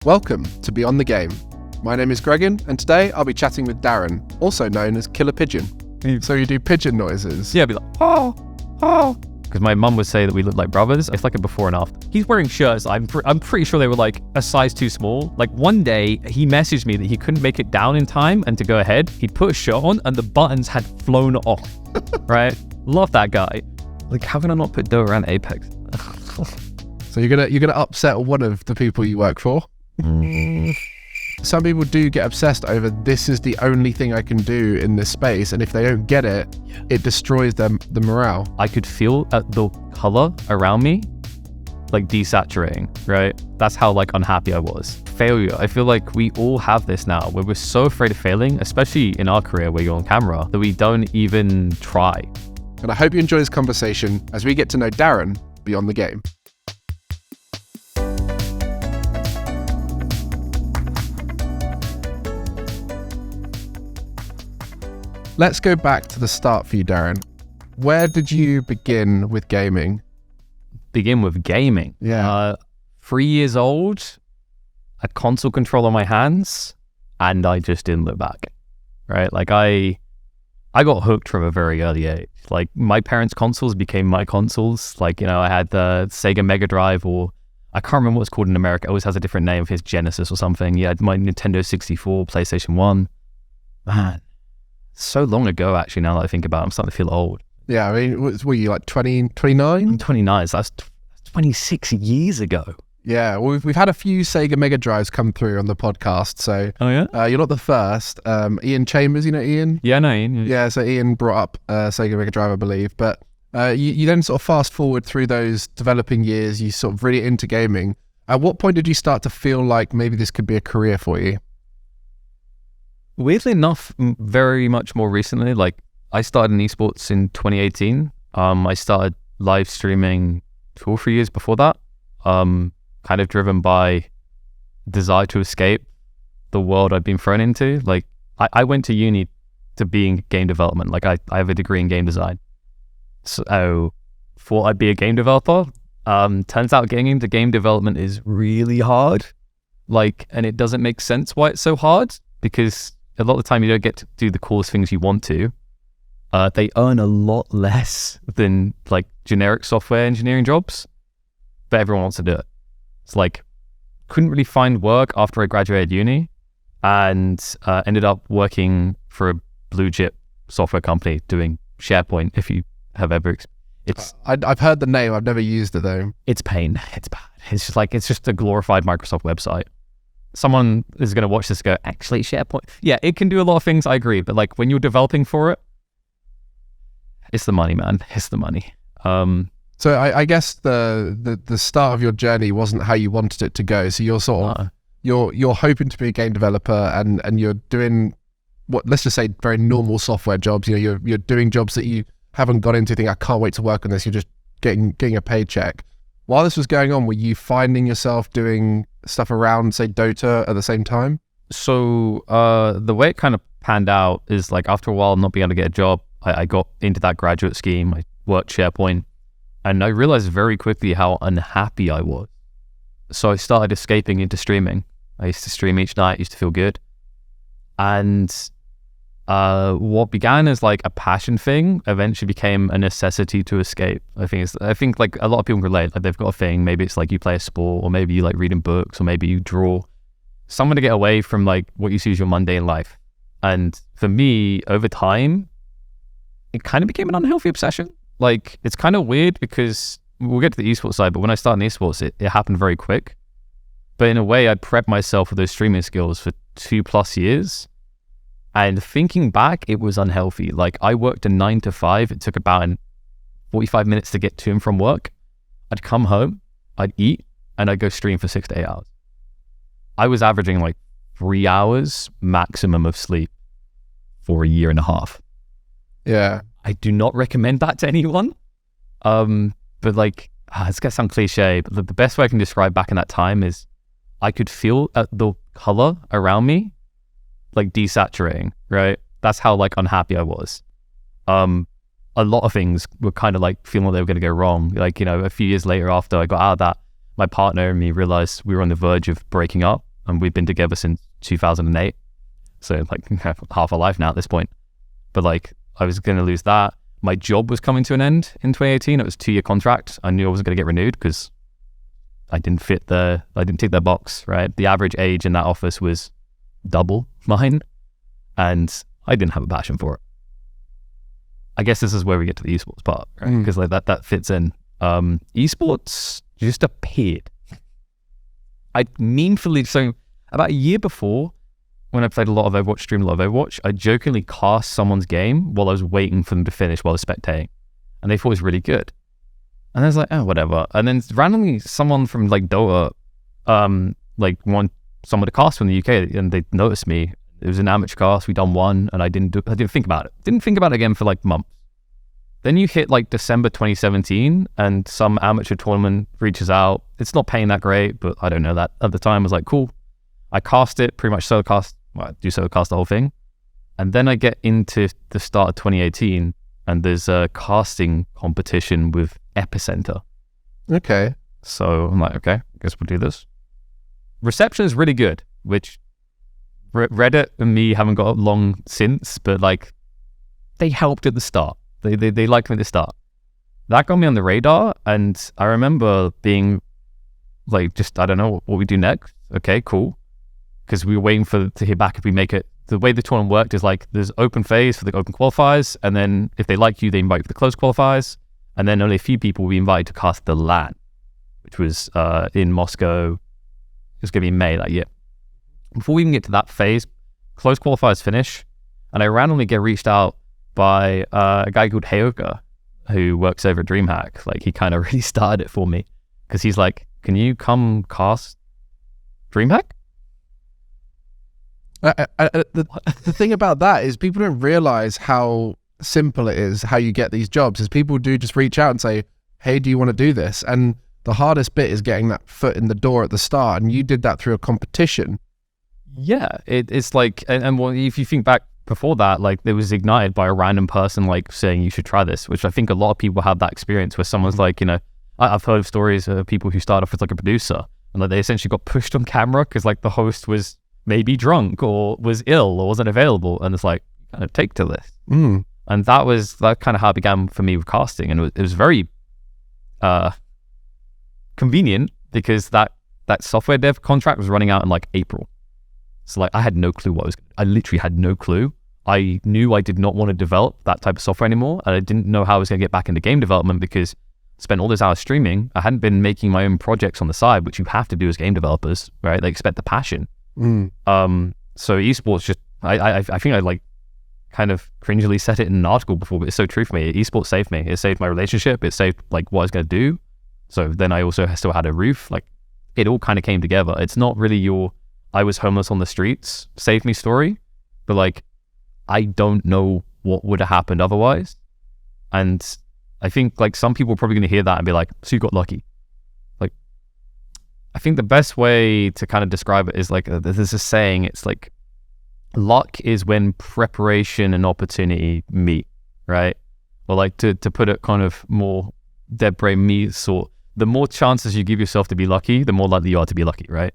Welcome to Beyond the Game. My name is Gregan, and today I'll be chatting with Darren, also known as Killer Pigeon. So you do pigeon noises? Yeah, I'd be like, oh, oh. Because my mum would say that we look like brothers. It's like a before and after. He's wearing shirts. I'm pretty sure they were like a size too small. Like one day he messaged me that he couldn't make it down in time and to go ahead. He put a shirt on and the buttons had flown off. Right? Love that guy. Like, how can I not put Dota around Apex? So you're gonna upset one of the people you work for? Some people do get obsessed over this is the only thing I can do in this space, and if they don't get it, it destroys the morale. I could feel the color around me like desaturating, right? That's how like unhappy I was. Failure. I feel like we all have this now where we're so afraid of failing, especially in our career where you're on camera, that we don't even try. And I hope you enjoy this conversation as we get to know Darren beyond the game. Let's go back to the start for you, Darren. Where did you begin with gaming? Begin with gaming? Yeah. 3 years old, a console controller in my hands, and I just didn't look back, right? Like I got hooked from a very early age. Like my parents' consoles became my consoles. Like, you know, I had the Sega Mega Drive, or I can't remember what it's called in America. It always has a different name, his Genesis or something. Yeah, my Nintendo 64, PlayStation 1. Man. So long ago, actually, now that I think about it, I'm starting to feel old. Yeah, I mean, were you like 20, 29? I'm 29, so that's 26 years ago. Yeah, well, we've had a few Sega Mega Drives come through on the podcast, so oh yeah, you're not the first. Ian Chambers, you know Ian? Yeah, I know Ian. Yeah, so Ian brought up Sega Mega Drive, I believe, but you then sort of fast forward through those developing years, you sort of really into gaming. At what point did you start to feel like maybe this could be a career for you? Weirdly enough, very much more recently. Like I started in esports in 2018. I started live streaming 2 or 3 years before that. Kind of driven by desire to escape the world I'd been thrown into. Like I went to uni to be in game development. Like I have a degree in game design. So thought I'd be a game developer. Turns out getting into game development is really hard. Like, and it doesn't make sense why it's so hard, because a lot of the time you don't get to do the coolest things you want to. They earn a lot less than like generic software engineering jobs, but everyone wants to do it. It's like, couldn't really find work after I graduated uni, and ended up working for a blue chip software company doing SharePoint. If you have ever, I've heard the name. I've never used it though. It's pain. It's bad. It's just a glorified Microsoft website. Someone is going to watch this and go, actually, SharePoint. Yeah, it can do a lot of things, I agree. But like when you're developing for it, it's the money, man. It's the money. So I guess the start of your journey wasn't how you wanted it to go. So you're sort of, you're hoping to be a game developer, and you're doing what, let's just say, very normal software jobs. You know, you're doing jobs that you haven't got into, think I can't wait to work on this. You're just getting a paycheck. While this was going on, were you finding yourself doing stuff around, say, Dota at the same time? So the way it kind of panned out is like after a while not being able to get a job, I got into that graduate scheme. I worked SharePoint, and I realized very quickly how unhappy I was. So I started escaping into streaming. I used to stream each night, used to feel good. And what began as like a passion thing eventually became a necessity to escape. I think like a lot of people relate. Like they've got a thing. Maybe it's like you play a sport, or maybe you like reading books, or maybe you draw. Someone to get away from like what you see as your mundane life. And for me, over time, it kind of became an unhealthy obsession. Like it's kind of weird because we'll get to the esports side, but when I started in esports, it happened very quick. But in a way, I prepped myself with those streaming skills for 2+ years. And thinking back, it was unhealthy. Like I worked a 9 to 5. It took about 45 minutes to get to and from work. I'd come home, I'd eat, and I'd go stream for 6 to 8 hours. I was averaging like 3 hours maximum of sleep for a year and a half. Yeah. I do not recommend that to anyone. But like, it's gonna sound cliche, but the best way I can describe back in that time is I could feel the color around me like desaturating, right? That's how like unhappy I was. A lot of things were kind of like feeling like they were going to go wrong. Like, you know, a few years later after I got out of that, my partner and me realized we were on the verge of breaking up. and we've been together since 2008. So like half a life now at this point. But like I was going to lose that. My job was coming to an end in 2018. It was a 2-year contract. I knew I wasn't going to get renewed because I didn't tick their box, right? The average age in that office was double mine, and I didn't have a passion for it. I guess this is where we get to the esports part, right? Because like that fits in. Esports just appeared. So about a year before, when I played a lot of Overwatch, streamed a lot of Overwatch, I jokingly cast someone's game while I was waiting for them to finish while I was spectating. And they thought it was really good. And I was like, oh, whatever. And then randomly someone from like Dota, like want someone to cast from the UK, and they noticed me. It was an amateur cast. We done one, and I didn't think about it. Didn't think about it again for like months. Then you hit like December 2017, and some amateur tournament reaches out. It's not paying that great, but I don't know that. At the time, I was like, cool. I cast it, pretty much solo cast. Well, I do solo cast the whole thing. And then I get into the start of 2018, and there's a casting competition with Epicenter. Okay. So I'm like, okay, I guess we'll do this. Reception is really good, which Reddit and me haven't got long since, but like they helped at the start. They liked me at the start. That got me on the radar, and I remember being like, just, I don't know what we do next. Okay, cool. Because we were waiting to hear back if we make it. The way the tournament worked is like there's open phase for the open qualifiers, and then if they like you, they invite you for the closed qualifiers, and then only a few people will be invited to cast the LAN, which was in Moscow. It was going to be in May that year. Before we even get to that phase, closed qualifiers finish, and I randomly get reached out by a guy called Heyoka, who works over at DreamHack. Like he kind of really started it for me, because he's like, can you come cast DreamHack? The thing about that is people don't realize how simple it is, how you get these jobs, is people do just reach out and say, hey, do you want to do this? And the hardest bit is getting that foot in the door at the start, and you did that through a competition. Yeah, it's like, and well, if you think back before that, like it was ignited by a random person like saying you should try this, which I think a lot of people have that experience where someone's like, you know, I've heard of stories of people who start off as like a producer, and like they essentially got pushed on camera because like the host was maybe drunk or was ill or wasn't available, and it's like, kind of take to this. And that kind of how it began for me with casting, and it was very convenient because that software dev contract was running out in like April. So like I had no clue I literally had no clue. I knew I did not want to develop that type of software anymore, and I didn't know how I was going to get back into game development because I spent all those hours streaming. I hadn't been making my own projects on the side, which you have to do as game developers, right? They expect the passion. So esports just, I think I like kind of cringily said it in an article before, but it's so true for me. Esports saved me. It saved my relationship. It saved like what I was going to do. So then I also still had a roof. Like it all kind of came together. It's not really I was homeless on the streets saved me story, but like I don't know what would have happened otherwise. And I think like some people are probably going to hear that and be like, so you got lucky. Like I think the best way to kind of describe it is like there's a saying, it's like luck is when preparation and opportunity meet, right? Or like to put it kind of more dead brain me sort, the more chances you give yourself to be lucky, the more likely you are to be lucky, right?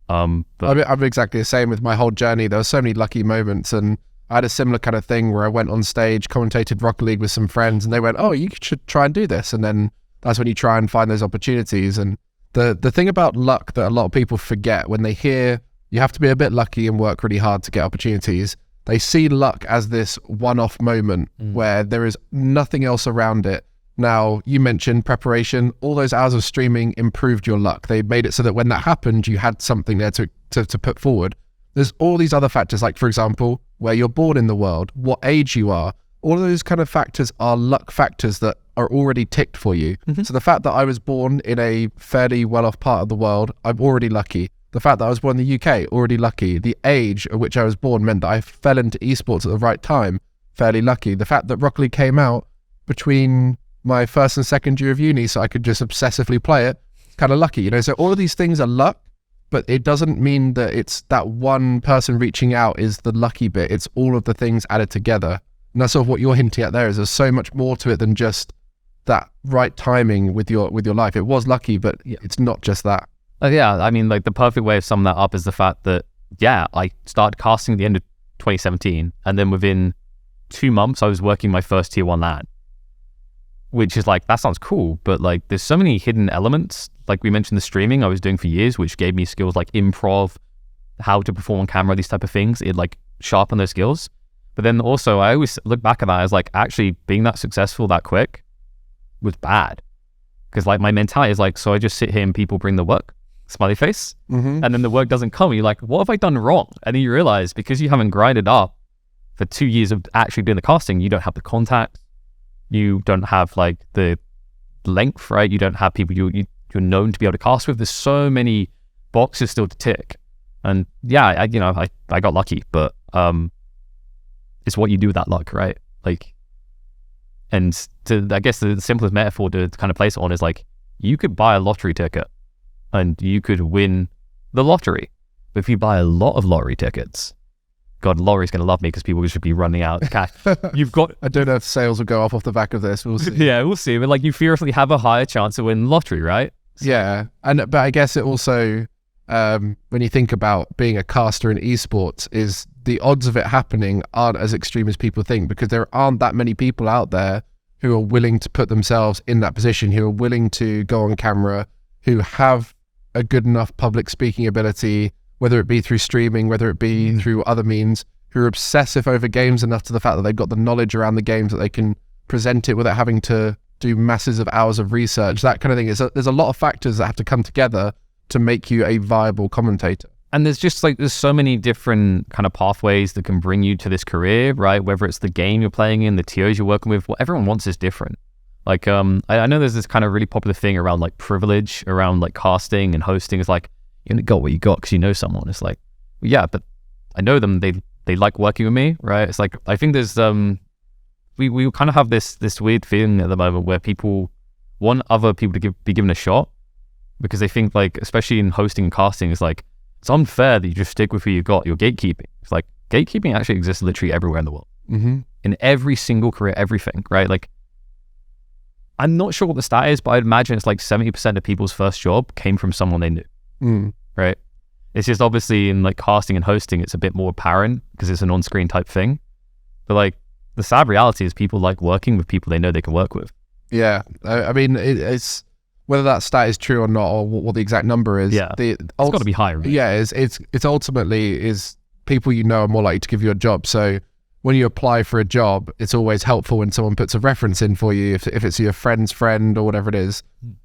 But I'm exactly the same with my whole journey. There were so many lucky moments, and I had a similar kind of thing where I went on stage, commentated Rocket League with some friends, and they went, oh, you should try and do this. And then that's when you try and find those opportunities. And the thing about luck that a lot of people forget when they hear you have to be a bit lucky and work really hard to get opportunities, they see luck as this one-off moment where there is nothing else around it. Now, you mentioned preparation. All those hours of streaming improved your luck. They made it so that when that happened, you had something there to put forward. There's all these other factors, like, for example, where you're born in the world, what age you are. All of those kind of factors are luck factors that are already ticked for you. So the fact that I was born in a fairly well-off part of the world, I'm already lucky. The fact that I was born in the UK, already lucky. The age at which I was born meant that I fell into esports at the right time, fairly lucky. The fact that Rocket League came out between my first and second year of uni, so I could just obsessively play it, kind of lucky, you know? So all of these things are luck, but it doesn't mean that it's that one person reaching out is the lucky bit. It's all of the things added together. And that's sort of what you're hinting at there, is there's so much more to it than just that right timing with your life. It was lucky, but it's not just that. Yeah, I mean, like the perfect way of summing that up is the fact that, yeah, I started casting at the end of 2017, and then within 2 months, I was working my first tier 1 LAN, which is like, that sounds cool, but like there's so many hidden elements. Like we mentioned, the streaming I was doing for years, which gave me skills like improv, how to perform on camera, these type of things. It like sharpened those skills. But then also, I always look back at that as like, actually being that successful that quick was bad. Because like my mentality is like, so I just sit here and people bring the work, smiley face, and then the work doesn't come. You're like, what have I done wrong? And then you realize, because you haven't grinded up for 2 years of actually doing the casting, you don't have the contacts, you don't have like the length, right? You don't have people you're known to be able to cast with. There's so many boxes still to tick. And yeah, I got lucky, but it's what you do with that luck, right? Like, and I guess the simplest metaphor to kind of place it on is like, you could buy a lottery ticket and you could win the lottery. But if you buy a lot of lottery tickets, God, lottery's going to love me because people should be running out of cash. You've got... I don't know if sales will go off the back of this. We'll see. Yeah, we'll see. But like, you fiercely have a higher chance to win the lottery, right? Yeah. But I guess it also, when you think about being a caster in esports, is the odds of it happening aren't as extreme as people think, because there aren't that many people out there who are willing to put themselves in that position, who are willing to go on camera, who have a good enough public speaking ability, whether it be through streaming, whether it be through other means, who are obsessive over games enough to the fact that they've got the knowledge around the games that they can present it without having to do masses of hours of research, that kind of thing. There's a lot of factors that have to come together to make you a viable commentator. And there's just like, there's so many different kind of pathways that can bring you to this career, right? Whether it's the game you're playing in, the TOs you're working with, what everyone wants is different. Like, I know there's this kind of really popular thing around like privilege, around like casting and hosting. It's like, you got what you got because you know someone. It's like, well, yeah, but I know them. They like working with me, right? It's like, I think there's, we kind of have this weird feeling at the moment where people want other people to be given a shot, because they think like, especially in hosting and casting, it's like, it's unfair that you just stick with who you got. You're gatekeeping. It's like, gatekeeping actually exists literally everywhere in the world. In every single career, everything, right? Like, I'm not sure what the stat is, but I'd imagine it's like 70% of people's first job came from someone they knew, right? It's just obviously in like casting and hosting, it's a bit more apparent because it's an on-screen type thing. But like, the sad reality is people like working with people they know they can work with. Yeah. I mean, it's... whether that stat is true or not, or what the exact number is, it's got to be higher, right? Yeah, it's ultimately is people you know are more likely to give you a job. So when you apply for a job, it's always helpful when someone puts a reference in for you, if it's your friend's friend or whatever it is.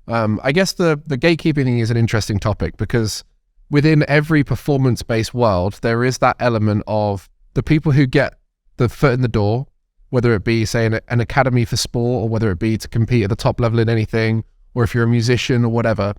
I guess the gatekeeping thing is an interesting topic, because within every performance-based world, there is that element of the people who get the foot in the door, whether it be, say, an academy for sport, or whether it be to compete at the top level in anything, or if you're a musician or whatever.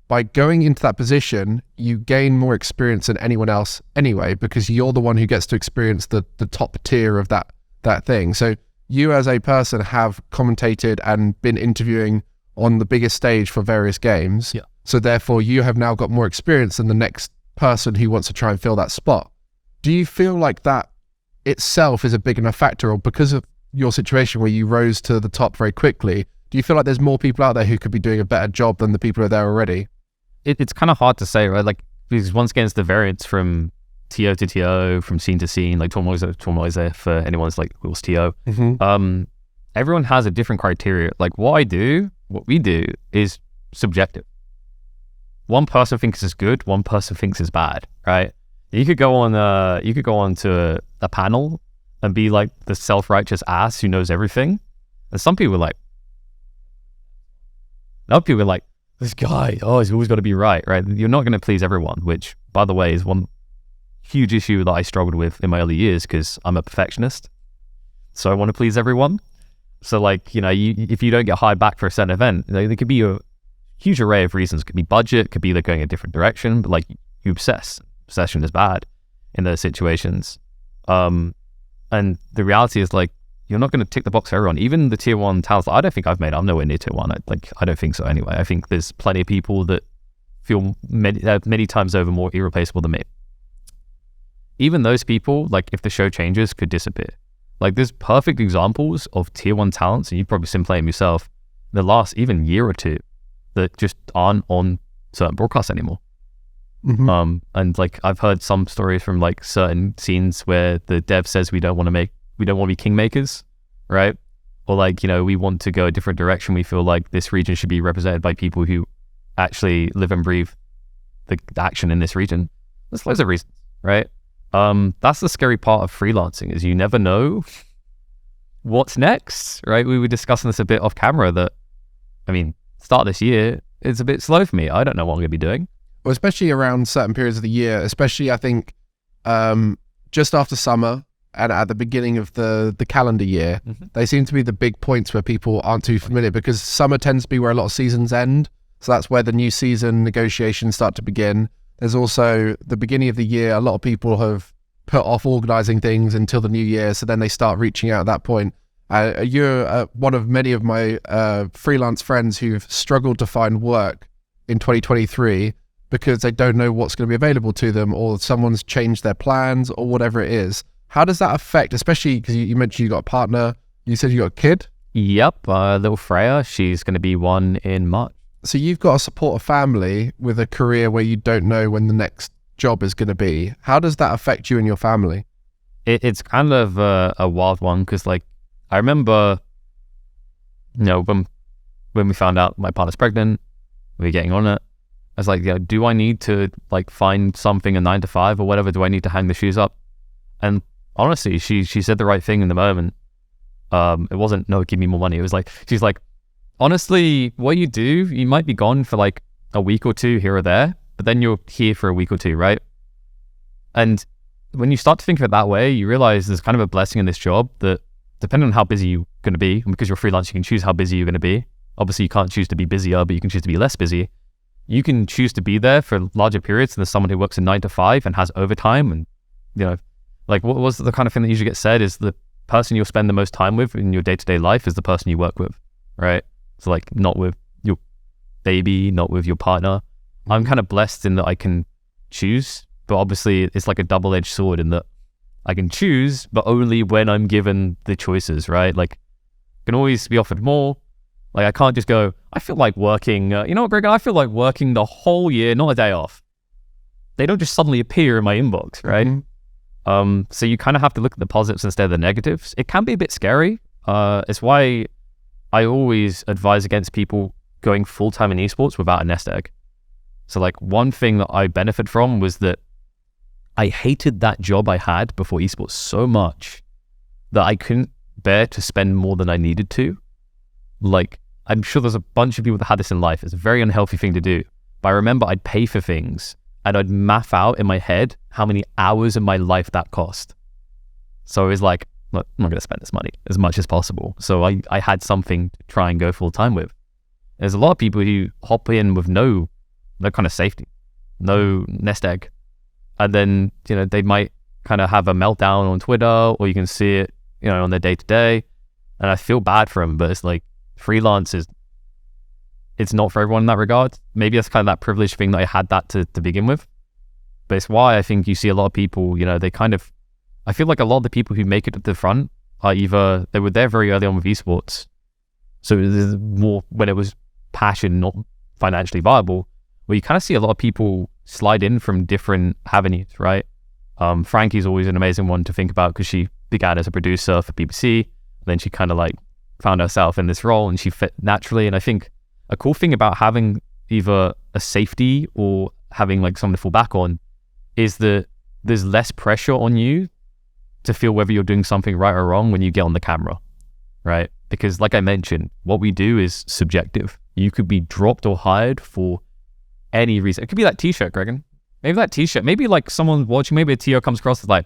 By going into that position, you gain more experience than anyone else anyway, because you're the one who gets to experience the top tier of that thing. So you as a person have commentated and been interviewing on the biggest stage for various games. Yeah. So therefore you have now got more experience than the next person who wants to try and fill that spot. Do you feel like that itself is a big enough factor, or because of your situation where you rose to the top very quickly, do you feel like there's more people out there who could be doing a better job than the people who are there already? It's kind of hard to say, right? Like, because once again, it's the variance from TO to TO, from scene to scene, like Tormoise for anyone that's like who's TO. Everyone has a different criteria. Like what we do is subjective. One person thinks it's good, one person thinks it's bad, right? You could go on to a panel and be like the self-righteous ass who knows everything. And some people are like, other people are like, this guy, he's always got to be right? You're not going to please everyone, which, by the way, is one huge issue that I struggled with in my early years, because I'm a perfectionist. So I want to please everyone. So like, if you don't get hired back for a certain event, there could be a huge array of reasons. It could be budget, it could be they're going a different direction, but like, you obsess. Obsession is bad in those situations. And the reality is like, you're not going to tick the box for everyone. Even the tier 1 talents, I don't think I've made. I'm nowhere near tier 1. I don't think so anyway. I think there's plenty of people that feel many times over more irreplaceable than me. Even those people, like if the show changes, could disappear. Like there's perfect examples of tier 1 talents, and you've probably seen play them yourself, the last even year or two, that just aren't on certain broadcasts anymore. And like I've heard some stories from like certain scenes where the dev says we don't want to be kingmakers, right? Or like, you know, we want to go a different direction. We feel like this region should be represented by people who actually live and breathe the action in this region. There's loads of reasons, right? That's the scary part of freelancing, is you never know what's next, right? We were discussing this a bit off camera that, I mean, start of this year, it's a bit slow for me. I don't know what I'm going to be doing. Well, especially around certain periods of the year, especially I think just after summer and at the beginning of the calendar year, they seem to be the big points where people aren't too familiar, because summer tends to be where a lot of seasons end. So that's where the new season negotiations start to begin. There's also the beginning of the year. A lot of people have put off organizing things until the new year. So then they start reaching out at that point. You're one of many of my freelance friends who've struggled to find work in 2023 because they don't know what's going to be available to them, or someone's changed their plans or whatever it is. How does that affect, especially because you mentioned you got a partner, you said you got a kid? Yep, little Freya, she's going to be 1 in March. So you've got to support a family with a career where you don't know when the next job is going to be. How does that affect you and your family? It's kind of a wild one, because like I remember, you know, when we found out my partner's pregnant, we were getting on it. I was like, yeah, do I need to like find something, a 9 to 5 or whatever? Do I need to hang the shoes up? And honestly, she said the right thing in the moment. It wasn't, no, give me more money. It was like, she's like, honestly, what you do, you might be gone for like a week or two here or there, but then you're here for a week or two, right? And when you start to think of it that way, you realize there's kind of a blessing in this job that, depending on how busy you're going to be, and because you're freelance, you can choose how busy you're going to be. Obviously, you can't choose to be busier, but you can choose to be less busy. You can choose to be there for larger periods than someone who works a 9 to 5 and has overtime. And, you know, like what was the kind of thing that usually gets said is the person you'll spend the most time with in your day-to-day life is the person you work with, right? So like not with your baby, not with your partner. I'm kind of blessed in that I can choose, but obviously it's like a double-edged sword in that I can choose, but only when I'm given the choices, right? Like I can always be offered more. Like I can't just go, I feel like working, you know what, Gregan, I feel like working the whole year, not a day off. They don't just suddenly appear in my inbox, right? So you kind of have to look at the positives instead of the negatives. It can be a bit scary. It's why I always advise against people going full-time in esports without a nest egg. So like one thing that I benefit from was that I hated that job I had before esports so much that I couldn't bear to spend more than I needed to. Like, I'm sure there's a bunch of people that had this in life. It's a very unhealthy thing to do. But I remember I'd pay for things and I'd math out in my head how many hours of my life that cost. So it was like, look, I'm not going to spend this money as much as possible. So I had something to try and go full time with. There's a lot of people who hop in with no kind of safety, no nest egg. And then, you know, they might kind of have a meltdown on Twitter, or you can see it, you know, on their day to day. And I feel bad for them, but it's like, freelance it's not for everyone in that regard. Maybe that's kind of that privileged thing that I had that to begin with. But it's why I think you see a lot of people, you know, I feel like a lot of the people who make it to the front are either, they were there very early on with esports. So there's more when it was passion, not financially viable, where you kind of see a lot of people slide in from different avenues, right? Frankie's always an amazing one to think about because she began as a producer for BBC. Then she kind of like found herself in this role and she fit naturally. And I think a cool thing about having either a safety or having like someone to fall back on is that there's less pressure on you to feel whether you're doing something right or wrong when you get on the camera, right? Because like I mentioned, what we do is subjective. You could be dropped or hired for any reason. It could be that t-shirt, Gregan. Maybe that t-shirt, maybe like someone watching, maybe a TO comes across as like,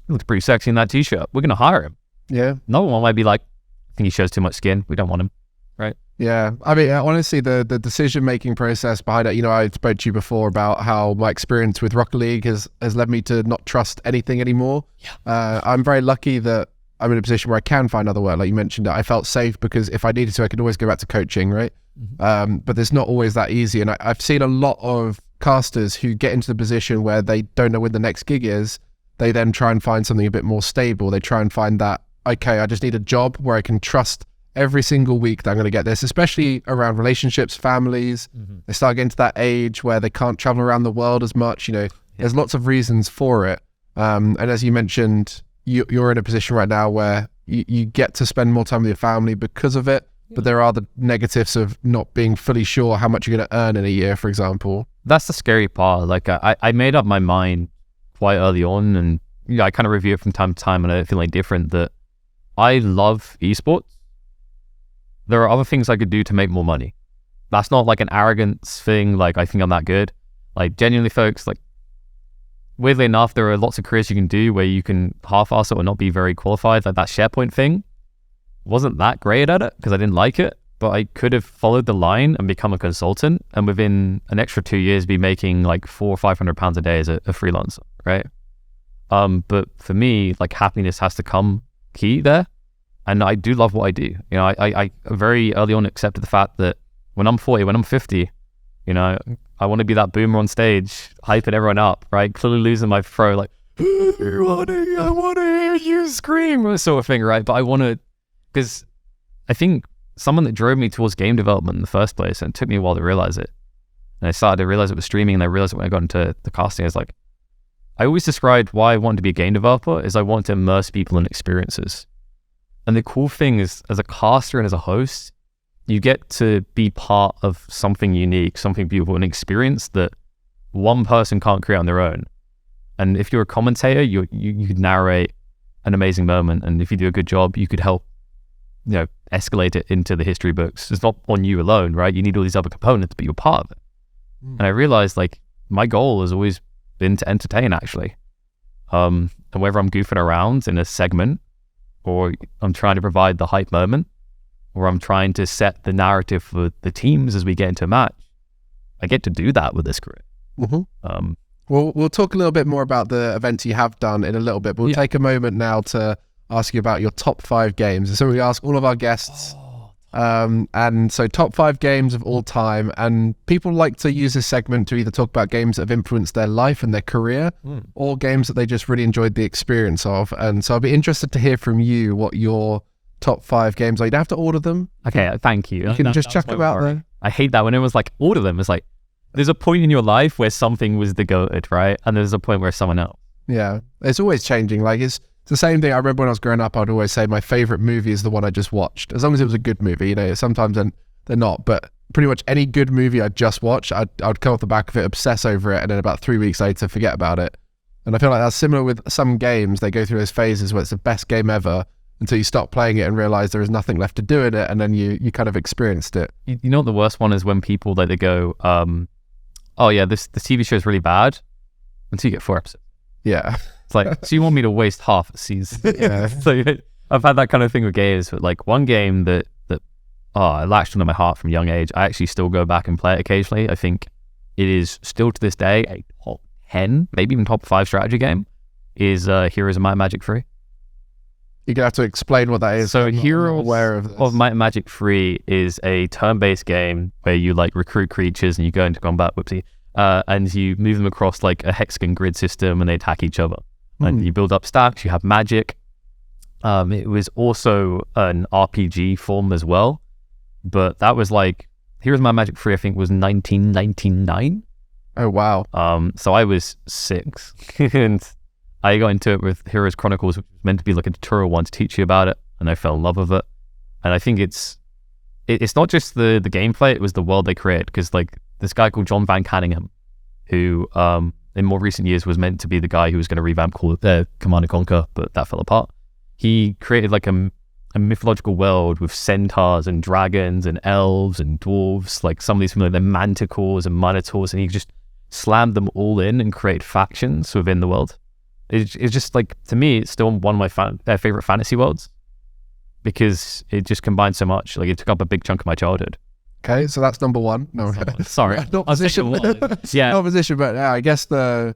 he looks pretty sexy in that t-shirt. We're going to hire him. Yeah. No one might be like, I think he shows too much skin. We don't want him, right? Yeah. I mean, honestly, the decision-making process behind it, you know, I spoke to you before about how my experience with Rocket League has led me to not trust anything anymore. Yeah. I'm very lucky that I'm in a position where I can find other work. Like you mentioned, I felt safe because if I needed to, I could always go back to coaching, right? Mm-hmm. But it's not always that easy. And I've seen a lot of casters who get into the position where they don't know when the next gig is. They then try and find something a bit more stable. They try and find that, okay, I just need a job where I can trust every single week that I'm going to get this, especially around relationships, families. They start getting to that age where they can't travel around the world as much. There's lots of reasons for it. And as you mentioned, you're in a position right now where you get to spend more time with your family because of it. But there are the negatives of not being fully sure how much you're going to earn in a year, for example. That's the scary part. Like I made up my mind quite early on, and I kind of review it from time to time, and I feel like different that I love esports. There are other things I could do to make more money. That's not like an arrogance thing, like I think I'm that good. Like genuinely, folks, like weirdly enough, there are lots of careers you can do where you can half-ass it or not be very qualified. Like that SharePoint thing, wasn't that great at it because I didn't like it, but I could have followed the line and become a consultant, and within an extra 2 years be making like £400 or £500 a day as a freelancer, right? But for me, like happiness has to come key there. And I do love what I do. I very early on accepted the fact that when I'm 40, when I'm 50, I want to be that boomer on stage, hyping everyone up, right? Clearly losing my throat, like, I want to hear you scream, sort of thing, right? But I want to, because I think someone that drove me towards game development in the first place, and it took me a while to realize it. And I started to realize it was streaming, and I realized it when I got into the casting. I was like, I always described why I wanted to be a game developer is I want to immerse people in experiences. And the cool thing is, as a caster and as a host, you get to be part of something unique, something beautiful, an experience that one person can't create on their own. And if you're a commentator, you could narrate an amazing moment. And if you do a good job, you could help, escalate it into the history books. It's not on you alone, right? You need all these other components, but you're part of it. And I realized, like, my goal has always been to entertain, actually. And whether I'm goofing around in a segment, or I'm trying to provide the hype moment, or I'm trying to set the narrative for the teams as we get into a match, I get to do that with this career. We'll talk a little bit more about the events you have done in a little bit, but we'll take a moment now to ask you about your top 5 games. So we ask all of our guests, and so top 5 games of all time, and people like to use this segment to either talk about games that have influenced their life and their career, or games that they just really enjoyed the experience of. And so I'll be interested to hear from you what your top 5 games are. You don't have to order them. Okay, thank you. You can just chuck them out there. I hate that when everyone's like, order them. It's like, there's a point in your life where something was the goated, right? And there's a point where someone else. Yeah, it's always changing. Like, it's the same thing. I remember when I was growing up, I'd always say my favorite movie is the one I just watched, as long as it was a good movie. Sometimes they're not, but pretty much any good movie I just watched, I'd come off the back of it, obsess over it, and then about 3 weeks later forget about it. And I feel like that's similar with some games. They go through those phases where it's the best game ever until you stop playing it and realize there is nothing left to do in it, and then you kind of experienced it. You know what the worst one is? When people they go, oh yeah, this TV show is really bad until you get 4 episodes. Yeah. It's like, so you want me to waste half a season? Yeah. So I've had that kind of thing with games, but like one game that I latched onto my heart from a young age. I actually still go back and play it occasionally. I think it is still to this day a top 10, maybe even top 5 strategy game, is Heroes of Might and Magic 3. You're going to have to explain what that is. So Heroes of Might and Magic 3 is a turn-based game where you like recruit creatures and you go into combat, and you move them across like a hexagon grid system and they attack each other. And you build up stacks, you have magic. It was also an RPG form as well, but that was like, Heroes of Might and Magic 3 I think was 1999. Oh wow. So I was 6 and I got into it with Heroes Chronicles, which was meant to be like a tutorial one to teach you about it, and I fell in love with it. And I think it's not just the gameplay, it was the world they created, because like this guy called John Van Canningham, who in more recent years was meant to be the guy who was going to revamp Command & Conquer, but that fell apart. He created like a mythological world with centaurs and dragons and elves and dwarves, like some of these familiar, the manticores and minotaurs, and he just slammed them all in and created factions within the world. It's just like, to me, it's still one of my favorite fantasy worlds, because it just combined so much. Like, it took up a big chunk of my childhood. Okay, so that's number 1. No, sorry, not position. Yeah, not position, but I guess the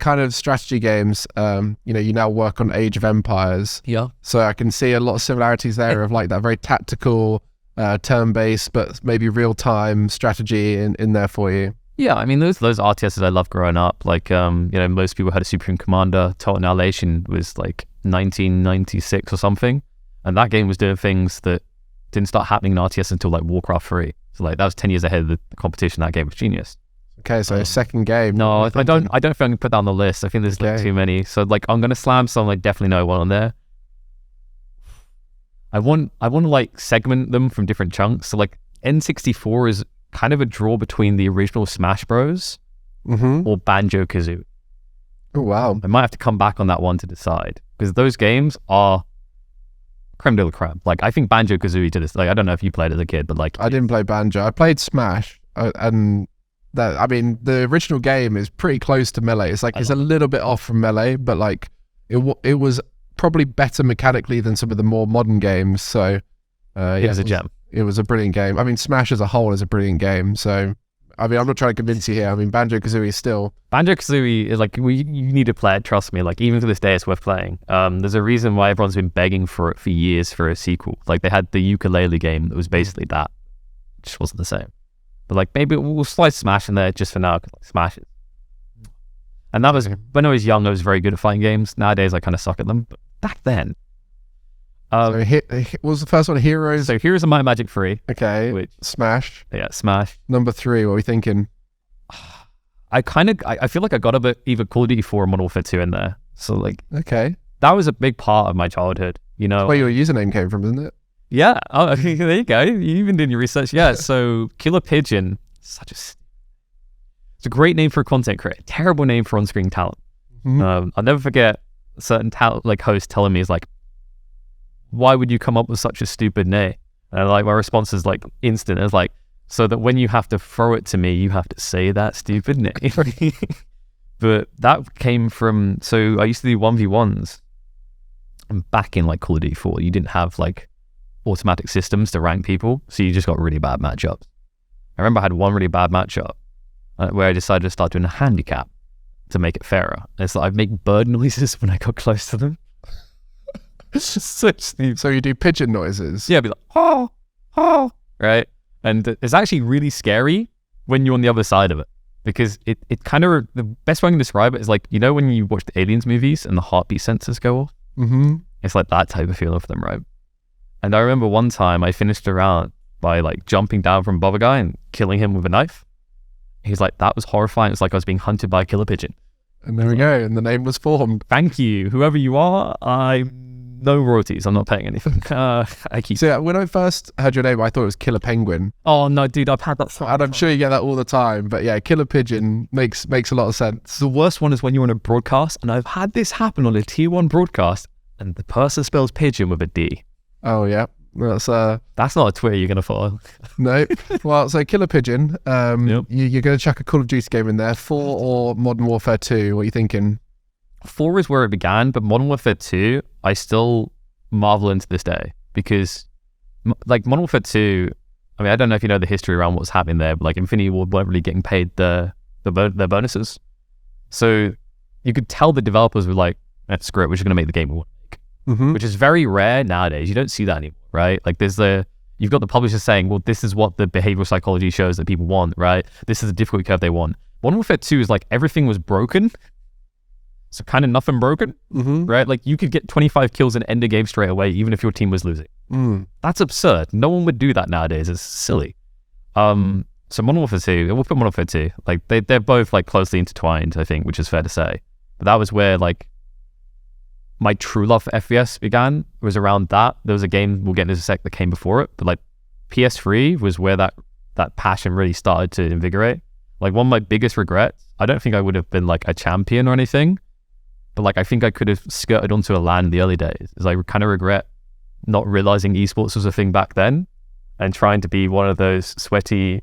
kind of strategy games. You now work on Age of Empires. Yeah. So I can see a lot of similarities there of like that very tactical, turn-based, but maybe real-time strategy in there for you. Yeah, I mean, those RTSs I loved growing up. Like, most people had a Supreme Commander. Total Annihilation was like 1996 or something, and that game was doing things that didn't start happening in RTS until like Warcraft 3. So like that was 10 years ahead of the competition. That game was genius. Okay, so second game. No, I don't think I can put that on the list. I think there's like too many. So like I'm gonna slam some I definitely know one on there. I want to like segment them from different chunks. So like N64 is kind of a draw between the original Smash Bros. Or Banjo-Kazooie. Oh wow! I might have to come back on that one to decide, because those games are creme de la creme. Like I think Banjo-Kazooie to this. Like I don't know if you played as a kid, but like I didn't play Banjo. I played Smash, and that, I mean, the original game is pretty close to Melee. It's like it's a little bit off from Melee, but like it was probably better mechanically than some of the more modern games. So it was a gem. It was a brilliant game. I mean, Smash as a whole is a brilliant game. So I mean, I'm not trying to convince you here. I mean, Banjo-Kazooie is still... Banjo-Kazooie is like, you need to play it, trust me. Like, even to this day, it's worth playing. There's a reason why everyone's been begging for it for years for a sequel. Like, they had the ukulele game that was basically that. It just wasn't the same. But, like, maybe we'll slide Smash in there just for now, because like, Smash is... And that was... When I was young, I was very good at fighting games. Nowadays, I kind of suck at them. But back then... So what was the first one? Heroes? So Heroes of Might and Magic 3. Okay. Smash. Yeah, Smash. Number 3, what are we thinking? I feel like I got a bit either Call of Duty 4 or Modern Warfare 2 in there. So like... Okay. That was a big part of my childhood, you know? That's where your username came from, isn't it? Yeah. Oh, there you go. You even did your research. Yeah, so KillerPigeon, it's a great name for a content creator. Terrible name for on-screen talent. I'll never forget a certain host telling me, is like, why would you come up with such a stupid name? And like my response is like instant. It's like, so that when you have to throw it to me, you have to say that stupid name. But that came from, so I used to do 1v1s. And back in like Call of Duty 4, you didn't have like automatic systems to rank people. So you just got really bad matchups. I remember I had one really bad matchup where I decided to start doing a handicap to make it fairer. And it's like I'd make bird noises when I got close to them. So you do pigeon noises? Yeah, I'd be like, oh, right? And it's actually really scary when you're on the other side of it, because it kind of, the best way I can describe it is like, you know when you watch the Aliens movies and the heartbeat sensors go off? It's like that type of feeling for them, right? And I remember one time I finished a round by like jumping down from above a guy and killing him with a knife. He's like, that was horrifying. It's like I was being hunted by a killer pigeon. And there we go, and the name was formed. Thank you. Whoever you are, no royalties. I'm not paying anything. So when I first heard your name, I thought it was Killer Penguin. Oh no, dude, I've had that. And I'm sure you get that all the time. But yeah, Killer Pigeon makes a lot of sense. The worst one is when you're on a broadcast, and I've had this happen on a tier 1 broadcast, and the person spells pigeon with a D. Oh yeah, that's not a Twitter you're gonna follow. No. Well, so Killer Pigeon, you're gonna chuck a Call of Duty game in there, 4 or Modern Warfare 2. What are you thinking? 4 is where it began, but Modern Warfare 2, I still marvel into this day, because like Modern Warfare 2, I mean, I don't know if you know the history around what's happening there, but like Infinity Ward weren't really getting paid their bonuses. So you could tell the developers were like, screw it, we're just going to make the game we want to make, which is very rare nowadays. You don't see that anymore, right? Like you've got the publishers saying, well, this is what the behavioral psychology shows that people want, right? This is the difficulty curve they want. Modern Warfare 2 is like everything was broken. So kind of nothing broken, right? Like you could get 25 kills and end a game straight away, even if your team was losing. That's absurd. No one would do that nowadays. It's silly. So Modern Warfare 2, we'll put Modern Warfare 2. Like they're both like closely intertwined, I think, which is fair to say. But that was where like my true love for FPS began. It was around that. There was a game, we'll get into a sec, that came before it. But like PS3 was where that passion really started to invigorate. Like one of my biggest regrets, I don't think I would have been like a champion or anything, but like I think I could have skirted onto a LAN in the early days. Is I kind of regret not realizing esports was a thing back then, and trying to be one of those sweaty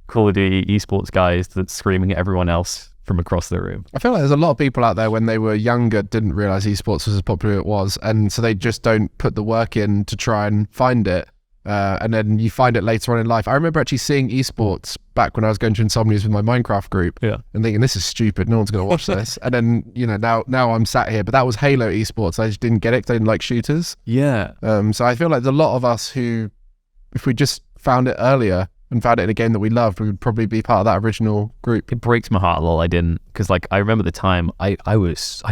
Call of Duty esports guys that's screaming at everyone else from across the room. I feel like there's a lot of people out there when they were younger didn't realize esports was as popular as it was, and so they just don't put the work in to try and find it. And then you find it later on in life. I remember actually seeing esports back when I was going to Insomnias with my Minecraft group, and thinking, this is stupid, no one's going to watch this. And then, you know, now I'm sat here, but that was Halo esports. I just didn't get it because I didn't like shooters. So I feel like there's a lot of us who, if we just found it earlier and found it in a game that we loved, we would probably be part of that original group. It breaks my heart a lot I didn't, because like I remember the time I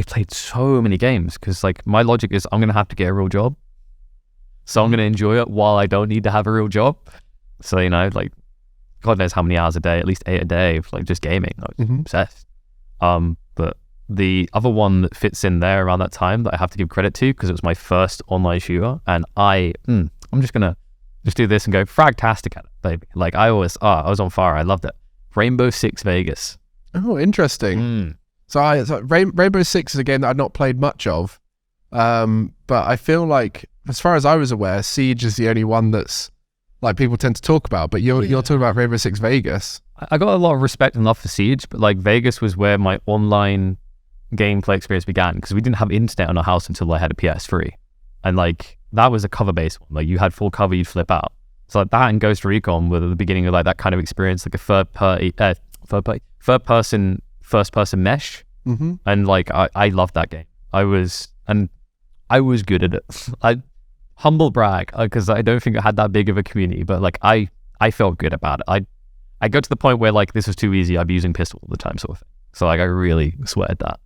played so many games, because like my logic is I'm going to have to get a real job. so I'm going to enjoy it while I don't need to have a real job. So, you know, like, God knows how many hours a day, at least 8 a day of like just gaming. I was obsessed. But the other one that fits in there around that time that I have to give credit to, because it was my first online shooter, and I'm just going to just do this and go fragtastic at it, baby. Like I was on fire. I loved it. Rainbow Six Vegas. Oh, interesting. So Rainbow Six is a game that I've not played much of. But I feel like, as far as I was aware, Siege is the only one that's like people tend to talk about, but you're talking about Rainbow Six Vegas. I got a lot of respect and love for Siege, but like Vegas was where my online gameplay experience began, because we didn't have internet in our house until I had a PS3, and like that was a cover-based one. Like you had full cover, you'd flip out. So like that and Ghost Recon were the beginning of like that kind of experience, like a third person, first person mesh, and like I loved that game. I was good at it. Humble brag, because I don't think I had that big of a community, but like I felt good about it. I got to the point where like this was too easy. I'd be using pistol all the time, sort of thing. So like I really sweated that.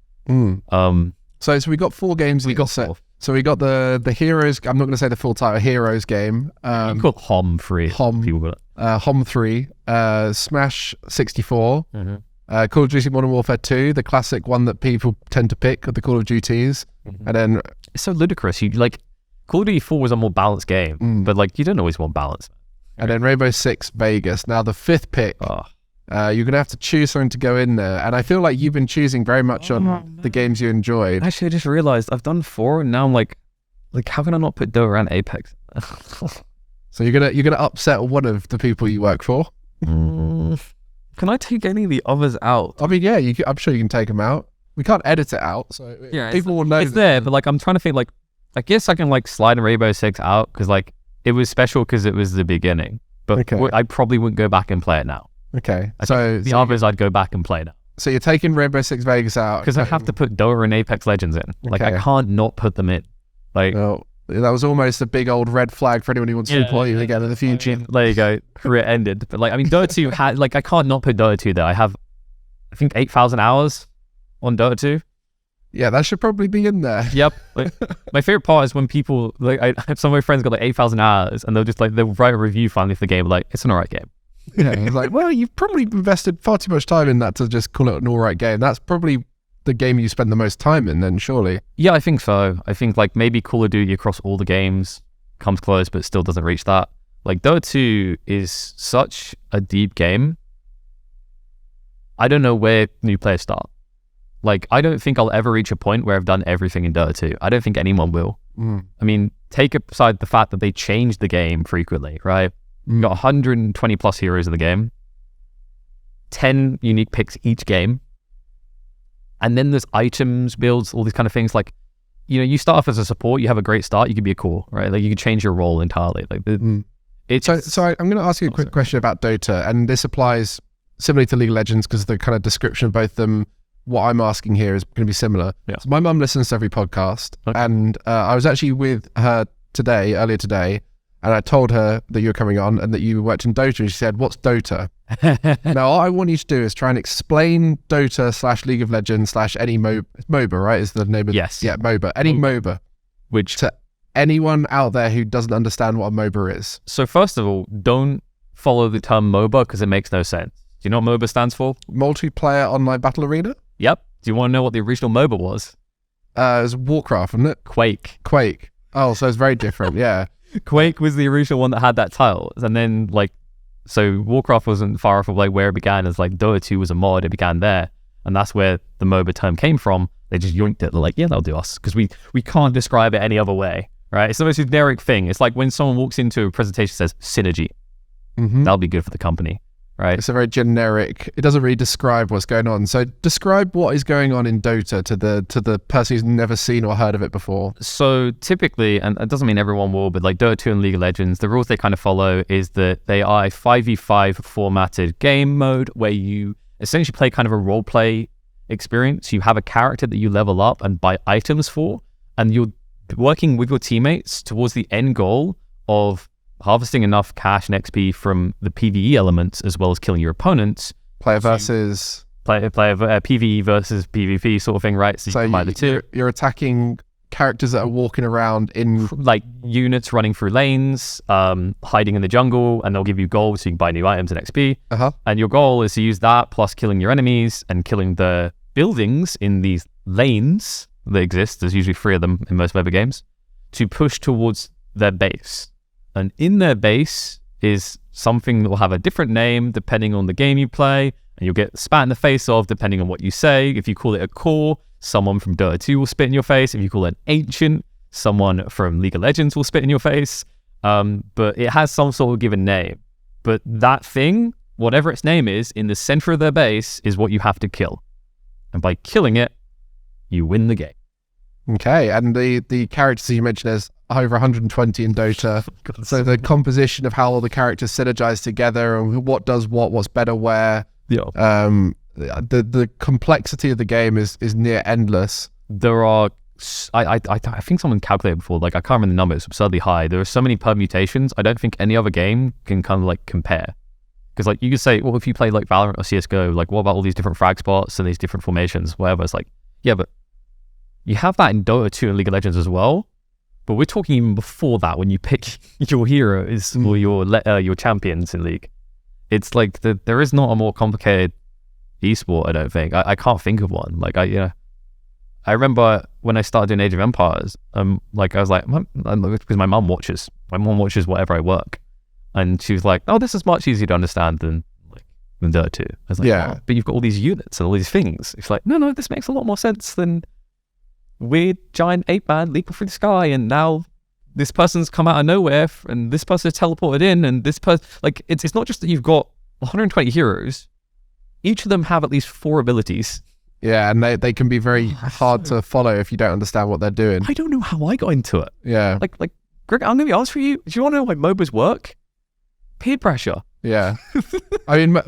So we got 4 games. We got 4. So we got the Heroes. I'm not going to say the full title. Heroes game. You call it HOM 3. HOM 3. Smash 64. Call of Duty Modern Warfare 2, the classic one that people tend to pick of the Call of Duties. And then it's so ludicrous. You like Call of Duty 4 was a more balanced game, but like you don't always want balance. And then Rainbow Six Vegas. Now the 5th pick, you're gonna have to choose something to go in there. And I feel like you've been choosing very much on the games you enjoyed. Actually, I just realized I've done 4, and now I'm like how can I not put Dota and Apex? So you're gonna upset one of the people you work for. Can I take any of the others out? I mean, yeah, I'm sure you can take them out. We can't edit it out, so people will know. It's there, but like I'm trying to think. Like I guess I can like slide Rainbow Six out because like it was special because it was the beginning. But I probably wouldn't go back and play it now. Okay, so the others I'd go back and play now. So you're taking Rainbow Six Vegas out because I have to put Dota and Apex Legends in. Like I can't not put them in. Like that was almost a big old red flag for anyone who wants to employ you again in the future. There you go, career ended. But like I mean, Dota 2 had like I can't not put Dota 2 there. I have I think 8,000 hours on Dota 2. Yeah, that should probably be in there. Yep. Like, my favorite part is when people like I have some of my friends got like 8,000 hours and they'll write a review finally for the game like it's an alright game. Yeah, it's like, well, you've probably invested far too much time in that to just call it an alright game. That's probably the game you spend the most time in then, surely. Yeah, I think so. I think like maybe Call of Duty across all the games comes close but still doesn't reach that. Like Dota 2 is such a deep game. I don't know where new players start. Like, I don't think I'll ever reach a point where I've done everything in Dota 2. I don't think anyone will. I mean, take aside the fact that they change the game frequently, right? You've got 120 plus heroes in the game, 10 unique picks each game, and then there's items, builds, all these kind of things. Like, you know, you start off as a support, you have a great start, you could be a core, right? Like, you can change your role entirely. Like, So I'm going to ask you a quick question about Dota, and this applies similarly to League of Legends because the kind of description of both of them. What I'm asking here is going to be similar. Yeah. So my mum listens to every podcast, and I was actually with her earlier today, and I told her that you were coming on and that you worked in Dota, and she said, "What's Dota?" Now, all I want you to do is try and explain Dota / League of Legends / any MOBA, right? Is the name of MOBA. Any MOBA, which to anyone out there who doesn't understand what a MOBA is. So first of all, don't follow the term MOBA because it makes no sense. Do you know what MOBA stands for? Multiplayer Online Battle Arena. Yep. Do you want to know what the original MOBA was? It was Warcraft, wasn't it? Quake. Oh, so it's very different, yeah. Quake was the original one that had that title. And then, like, so Warcraft wasn't far off of like where it began as like Dota 2 was a mod. It began there. And that's where the MOBA term came from. They just yoinked it. They're like, yeah, that'll do us. Because we can't describe it any other way, right? It's the most generic thing. It's like when someone walks into a presentation and says, synergy. That'll be good for the company. Right. It's a very generic, it doesn't really describe what's going on. So describe what is going on in Dota to the person who's never seen or heard of it before. So typically, and it doesn't mean everyone will, but like Dota 2 and League of Legends, the rules they kind of follow is that they are a 5v5 formatted game mode where you essentially play kind of a role play experience. You have a character that you level up and buy items for, and you're working with your teammates towards the end goal of harvesting enough cash and XP from the PvE elements as well as killing your opponents. PvE versus PvP sort of thing, right? So you combine the two. You're attacking characters that are walking around in like units running through lanes, hiding in the jungle, and they'll give you gold so you can buy new items and XP. And your goal is to use that plus killing your enemies and killing the buildings in these lanes that exist. There's usually 3 of them in most MOBA games, to push towards their base. And in their base is something that will have a different name depending on the game you play, and you'll get spat in the face of depending on what you say. If you call it a core, someone from Dota 2 will spit in your face. If you call it an ancient, someone from League of Legends will spit in your face. But it has some sort of given name. But that thing, whatever its name is, in the center of their base is what you have to kill. And by killing it, you win the game. Okay, and the characters you mentioned, there's over 120 in Dota. So the composition of how all the characters synergize together and what does what's better where. Yeah. The complexity of the game is near endless. There are, I think someone calculated before, like I can't remember the number, it's absurdly high. There are so many permutations, I don't think any other game can kind of like compare. Because like you could say, well, if you play like Valorant or CSGO, like what about all these different frag spots and these different formations, whatever. It's like, yeah, but you have that in Dota 2 and League of Legends as well. But we're talking even before that, when you pick your heroes or your champions in League. It's like there is not a more complicated esport, I don't think. I can't think of one. Like I remember when I started doing Age of Empires, like I was like, because my mum watches whatever I work, and she was like, oh, this is much easier to understand than Dota 2. I was like, yeah, oh, but you've got all these units and all these things. It's like, no, this makes a lot more sense than weird giant ape-man leaping through the sky, and now this person's come out of nowhere, and this person is teleported in, and this person, like, it's not just that you've got 120 heroes. Each of them have at least 4 abilities. Yeah, and they can be very hard to follow if you don't understand what they're doing. I don't know how I got into it. Yeah. Like, Greg, I'm going to be honest with you. Do you want to know why MOBAs work? Peer pressure. Yeah. I mean,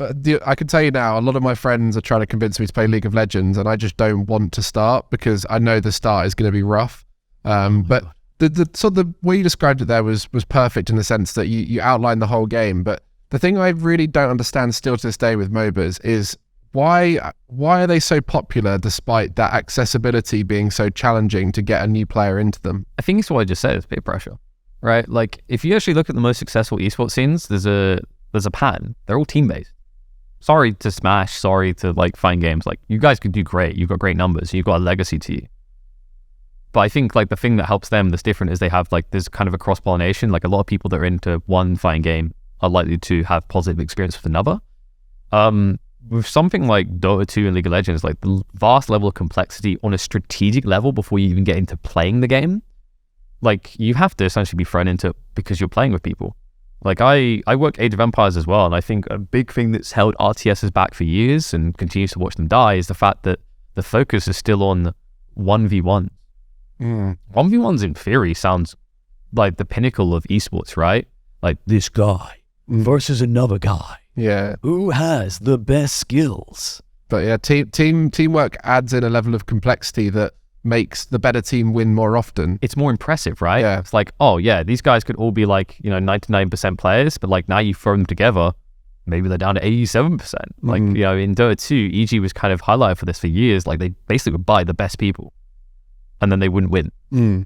I can tell you now, a lot of my friends are trying to convince me to play League of Legends, and I just don't want to start because I know the start is going to be rough. But the way you described it there was perfect in the sense that you outlined the whole game. But the thing I really don't understand still to this day with MOBAs is why are they so popular despite that accessibility being so challenging to get a new player into them? I think it's what I just said, it's peer pressure, right? Like if you actually look at the most successful esports scenes, there's a pattern. They're all team-based. Sorry to Smash, sorry to like Fine Games. Like you guys could do great. You've got great numbers. You've got a legacy to you. But I think like the thing that helps them that's different is they have like there's kind of a cross-pollination. Like a lot of people that are into one Fine Game are likely to have positive experience with another. With something like Dota 2 and League of Legends, like the vast level of complexity on a strategic level before you even get into playing the game, like you have to essentially be thrown into it because you're playing with people. Like I work Age of Empires as well, and I think a big thing that's held RTSs back for years and continues to watch them die is the fact that the focus is still on 1v1. 1v1s in theory sounds like the pinnacle of esports, right? Like this guy versus another guy. Yeah. Who has the best skills? But yeah, teamwork adds in a level of complexity that makes the better team win more often. It's more impressive, right? Yeah. It's like, oh yeah, these guys could all be like, 99% players, but like now you throw them together, maybe they're down to 87%. Like, in Dota 2, EG was kind of highlighted for this for years. Like they basically would buy the best people and then they wouldn't win.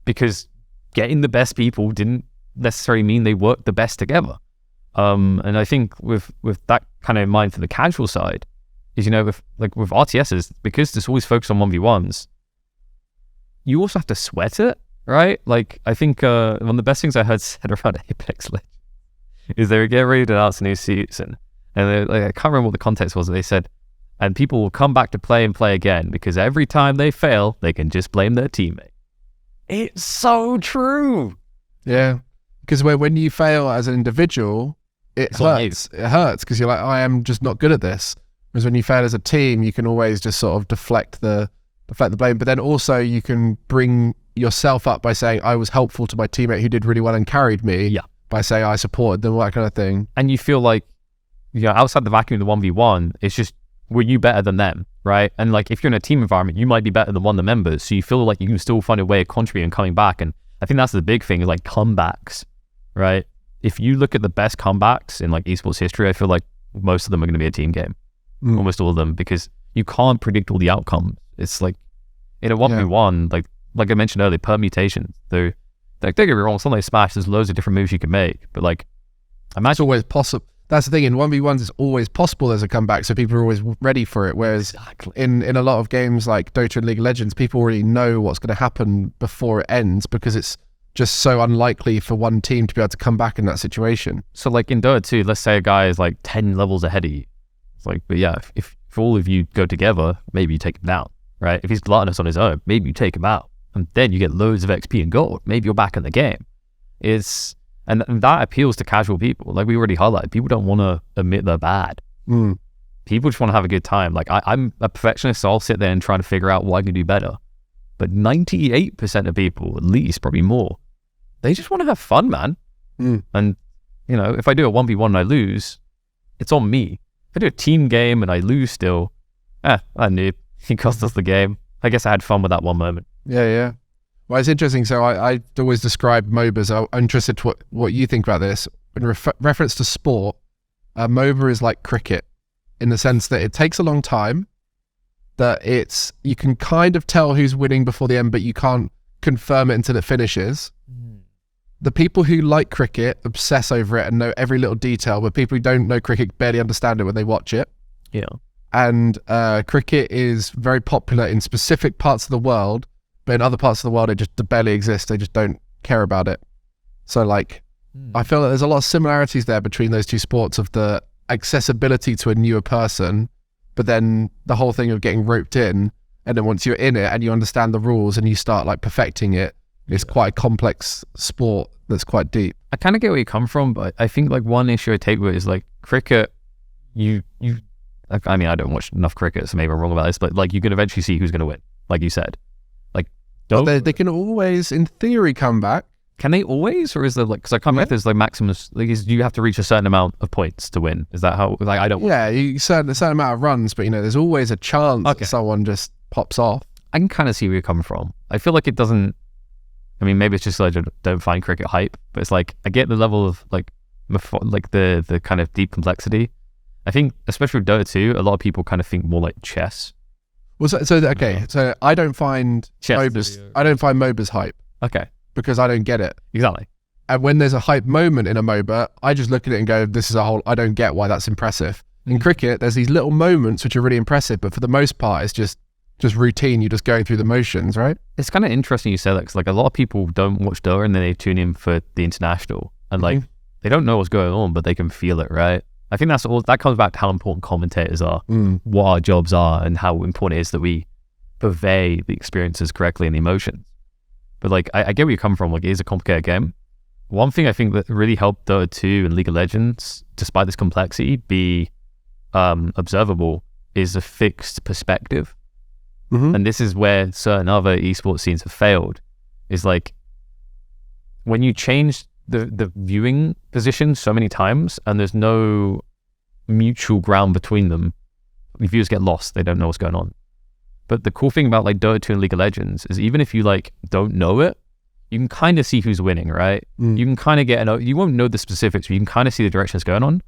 Because getting the best people didn't necessarily mean they worked the best together. And I think with that kind of in mind for the casual side is, with RTSs, because there's always focus on 1v1s, you also have to sweat it, right? Like, I think one of the best things I heard said around Apex Legends is they were getting ready to announce a new season. And I can't remember what the context was. They said, and people will come back to play and play again because every time they fail, they can just blame their teammate. It's so true. Yeah. Because when you fail as an individual, it hurts. It hurts because you're like, I am just not good at this. Whereas when you fail as a team, you can always just sort of deflect the blame. But then also you can bring yourself up by saying, I was helpful to my teammate who did really well and carried me. Yeah. By saying I supported them, that kind of thing. And you feel like, outside the vacuum of the 1v1, it's just, were you better than them, right? And like, if you're in a team environment, you might be better than one of the members. So you feel like you can still find a way of contributing and coming back. And I think that's the big thing is like comebacks, right? If you look at the best comebacks in like esports history, I feel like most of them are going to be a team game. Almost all of them, because you can't predict all the outcomes. It's like in a 1v1, like like I mentioned earlier, permutations. Though, like, don't get me wrong, something like Smash, there's loads of different moves you can make, but like, it's always possible. That's the thing, in 1v1s, it's always possible there's a comeback, so people are always ready for it. Whereas in a lot of games like Dota and League of Legends, people already know what's going to happen before it ends because it's just so unlikely for one team to be able to come back in that situation. So like in Dota 2, let's say a guy is like 10 levels ahead of you. It's like, but yeah, if all of you go together, maybe you take him down, right? If he's gluttonous on his own, maybe you take him out. And then you get loads of XP and gold. Maybe you're back in the game. And that appeals to casual people. Like we already highlighted, people don't want to admit they're bad. People just want to have a good time. Like I'm a perfectionist, so I'll sit there and try to figure out what I can do better. But 98% of people, at least, probably more, they just want to have fun, man. And, you know, if I do a 1v1 and I lose, it's on me. If I do a team game and I lose still, I knew. He cost us the game. I guess I had fun with that one moment. Yeah. Well, it's interesting. So I always describe MOBAs. I'm interested to what you think about this. In reference to sport, MOBA is like cricket in the sense that it takes a long time, that you can kind of tell who's winning before the end, but you can't confirm it until it finishes. The people who like cricket obsess over it and know every little detail, but people who don't know cricket barely understand it when they watch it. Yeah. And cricket is very popular in specific parts of the world, but in other parts of the world, it just barely exists. They just don't care about it. So like, I feel that there's a lot of similarities there between those two sports of the accessibility to a newer person, but then the whole thing of getting roped in. And then once you're in it and you understand the rules and you start like perfecting it, it's quite a complex sport that's quite deep. I kind of get where you come from, but I think like one issue I take with it is like cricket, I mean, I don't watch enough cricket, so maybe I'm wrong about this, but like you can eventually see who's going to win, like you said. Like, they can always, in theory, come back. Can they always, or is there like, because I can't remember if there's like maximum, like you have to reach a certain amount of points to win. Is that how, like, I don't. Yeah, a certain amount of runs, but you know, there's always a chance that someone just pops off. I can kind of see where you're coming from. I feel like it doesn't, I mean, maybe it's just like I don't find cricket hype, but it's like, I get the level of like the kind of deep complexity. I think, especially with Dota 2, a lot of people kind of think more like chess. Well, so I don't find MOBAs hype. Okay. Because I don't get it. Exactly. And when there's a hype moment in a MOBA, I just look at it and go, this is I don't get why that's impressive. In cricket, there's these little moments which are really impressive, but for the most part, it's just routine. You're just going through the motions, right? It's kind of interesting you say that, because like a lot of people don't watch Dota and then they tune in for the international, and like they don't know what's going on, but they can feel it, right? I think that comes back to how important commentators are, what our jobs are, and how important it is that we purvey the experiences correctly and the emotions. But like, I get where you come from. Like, it is a complicated game. One thing I think that really helped Dota 2 and League of Legends, despite this complexity, be observable, is a fixed perspective. And this is where certain other esports scenes have failed. Is like, when you change the viewing position so many times and there's no mutual ground between them, the viewers get lost. They don't know what's going on. But the cool thing about like Dota 2 and League of Legends is even if you like don't know it, you can kind of see who's winning, right? You can kind of get you won't know the specifics, but you can kind of see the direction it's going on.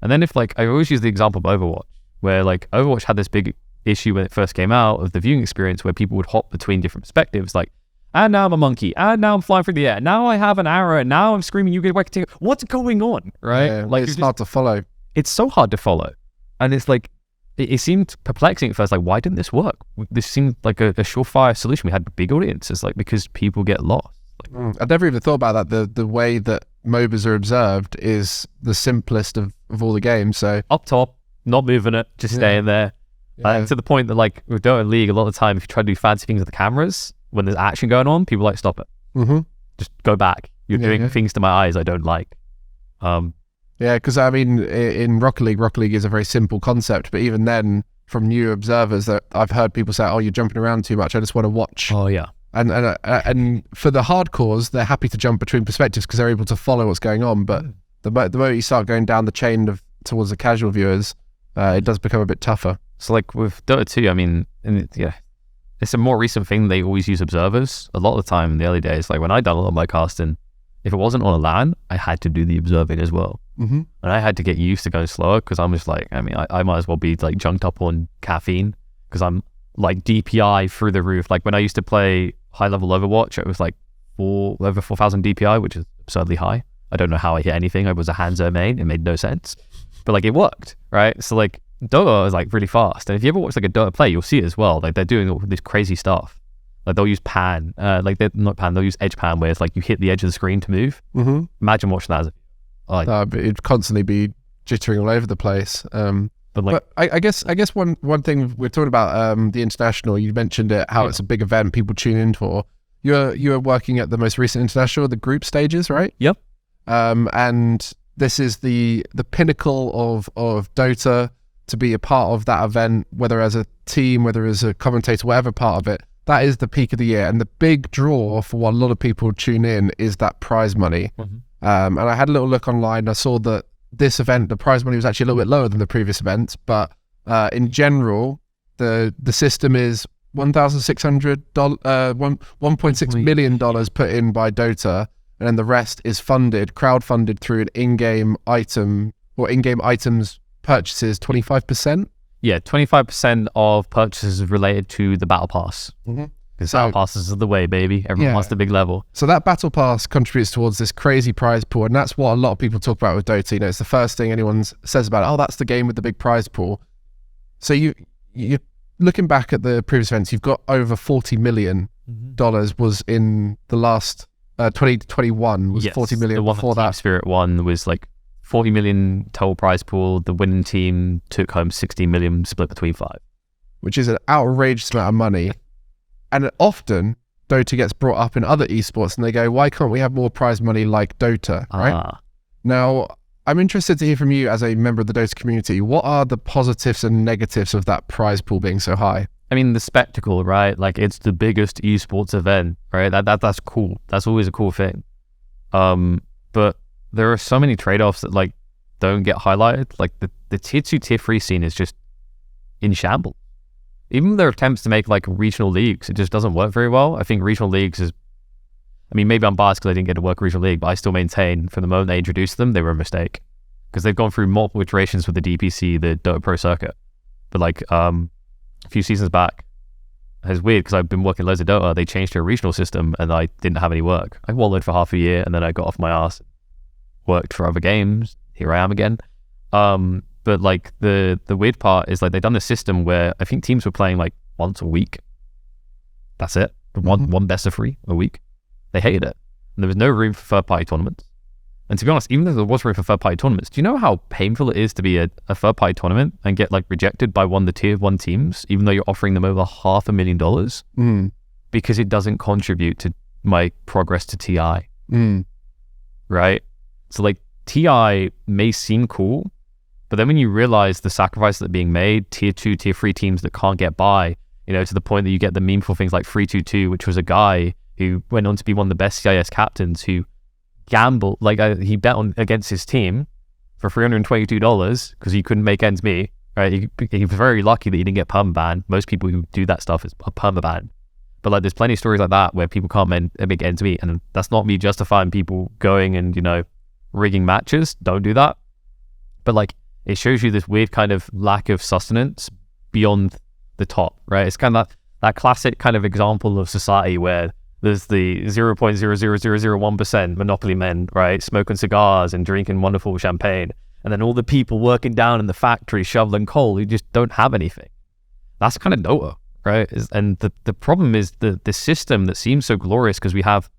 And then if like, I always use the example of Overwatch, where like Overwatch had this big issue when it first came out of the viewing experience where people would hop between different perspectives, like, and now I'm a monkey, and now I'm flying through the air, now I have an arrow, and now I'm screaming, you get whacked. What's going on, right? Yeah, like it's hard to follow. It's so hard to follow. And it's like, it seemed perplexing at first, like, why didn't this work? This seemed like a surefire solution. We had big audiences, like, because people get lost. Like, I'd never even thought about that. The way that MOBAs are observed is the simplest of all the games. So up top, not moving it, just staying there. To the point that like with Dota League, a lot of the time, if you try to do fancy things with the cameras, when there's action going on, people like, stop it. Just go back. You're doing things to my eyes I don't like. Yeah, because I mean, in Rocket League is a very simple concept, but even then, from new observers, that I've heard people say, "Oh, you're jumping around too much. I just want to watch." Oh yeah. And for the hardcores, they're happy to jump between perspectives because they're able to follow what's going on. But the moment you start going down the chain towards the casual viewers, it does become a bit tougher. So like with Dota 2, I mean, it's a more recent thing. They always use observers. A lot of the time in the early days, like when I done a lot of my casting, if it wasn't on a LAN, I had to do the observing as well. And I had to get used to going slower because I'm just like, I mean, I might as well be like junked up on caffeine because I'm like DPI through the roof. Like when I used to play high-level Overwatch. It was like over 4,000 DPI, which is absurdly high. I don't know how I hit anything. I was a Hanzo main. It made no sense. But like it worked, right? So like Dota is like really fast. And if you ever watch like a Dota play, you'll see it as well. Like they're doing all this crazy stuff. Like they'll use pan, they're not pan, they'll use edge pan where it's like you hit the edge of the screen to move. Mm-hmm. Imagine watching that as it'd constantly be jittering all over the place. But I guess one thing we're talking about, the international, you mentioned it, how it's a big event people tune in for. You're working at the most recent international, the group stages, right? Yep. And this is the pinnacle of Dota, to be a part of that event, whether as a team, whether as a commentator, whatever part of it. That is the peak of the year, and the big draw for what a lot of people tune in is that prize money. Mm-hmm. And I had a little look online. I saw that this event, the prize money was actually a little bit lower than the previous events, but in general, the system is $1.6 million put in by Dota, and then the rest is crowdfunded through an in-game item or in-game items purchases, 25%. Yeah, 25% of purchases related to the Battle Pass. Mm-hmm. Because Battle Passes are the way, baby. Everyone wants the big level. So that Battle Pass contributes towards this crazy prize pool, and that's what a lot of people talk about with Dota. You know, it's the first thing anyone says about it. Oh, that's the game with the big prize pool. So you're looking back at the previous events, you've got over $40 million was in the last 2021 was 40 million. The one before that. Spirit one was like 40 million total prize pool. The winning team took home 16 million split between 5. Which is an outrageous amount of money. And often Dota gets brought up in other esports and they go, why can't we have more prize money like Dota, right? Now, I'm interested to hear from you as a member of the Dota community. What are the positives and negatives of that prize pool being so high? I mean, the spectacle, right? Like it's the biggest esports event, right? That's cool. That's always a cool thing. But there are so many trade-offs that like don't get highlighted. Like the tier 2, tier 3 scene is just in shambles. Even their attempts to make like regional leagues, it just doesn't work very well. I think regional leagues I mean, maybe I'm biased because I didn't get to work regional league, but I still maintain from the moment they introduced them, they were a mistake because they've gone through multiple iterations with the DPC, the Dota Pro circuit. But like a few seasons back, it's weird because I've been working loads of Dota. They changed to a regional system and I didn't have any work. I wallowed for half a year and then I got off my ass, worked for other games. Here I am again. But like the weird part is like they've done a system where I think teams were playing like once a week. That's it. One best of 3 a week. They hated it. And there was no room for third-party tournaments. And to be honest, even though there was room for third-party tournaments, do you know how painful it is to be a third-party tournament and get like rejected by one of the tier 1 teams, even though you're offering them over $500,000? Because it doesn't contribute to my progress to TI. Right? So like TI may seem cool, but then when you realize the sacrifices that are being made, tier 2, tier 3 teams that can't get by, you know, to the point that you get the meme for things like 322, which was a guy who went on to be one of the best CIS captains who gambled, like he bet against his team for $322 because he couldn't make ends meet, right? He was very lucky that he didn't get permaban. Most people who do that stuff is a permaban. But like there's plenty of stories like that where people can't make ends meet, and that's not me justifying people going and, you know, rigging matches. Don't do that. But like it shows you this weird kind of lack of sustenance beyond the top, right? It's kind of that classic kind of example of society where there's the 0.00001% monopoly men, right? Smoking cigars and drinking wonderful champagne. And then all the people working down in the factory shoveling coal who just don't have anything. That's kind of Dota, right? And the problem is the system that seems so glorious because we have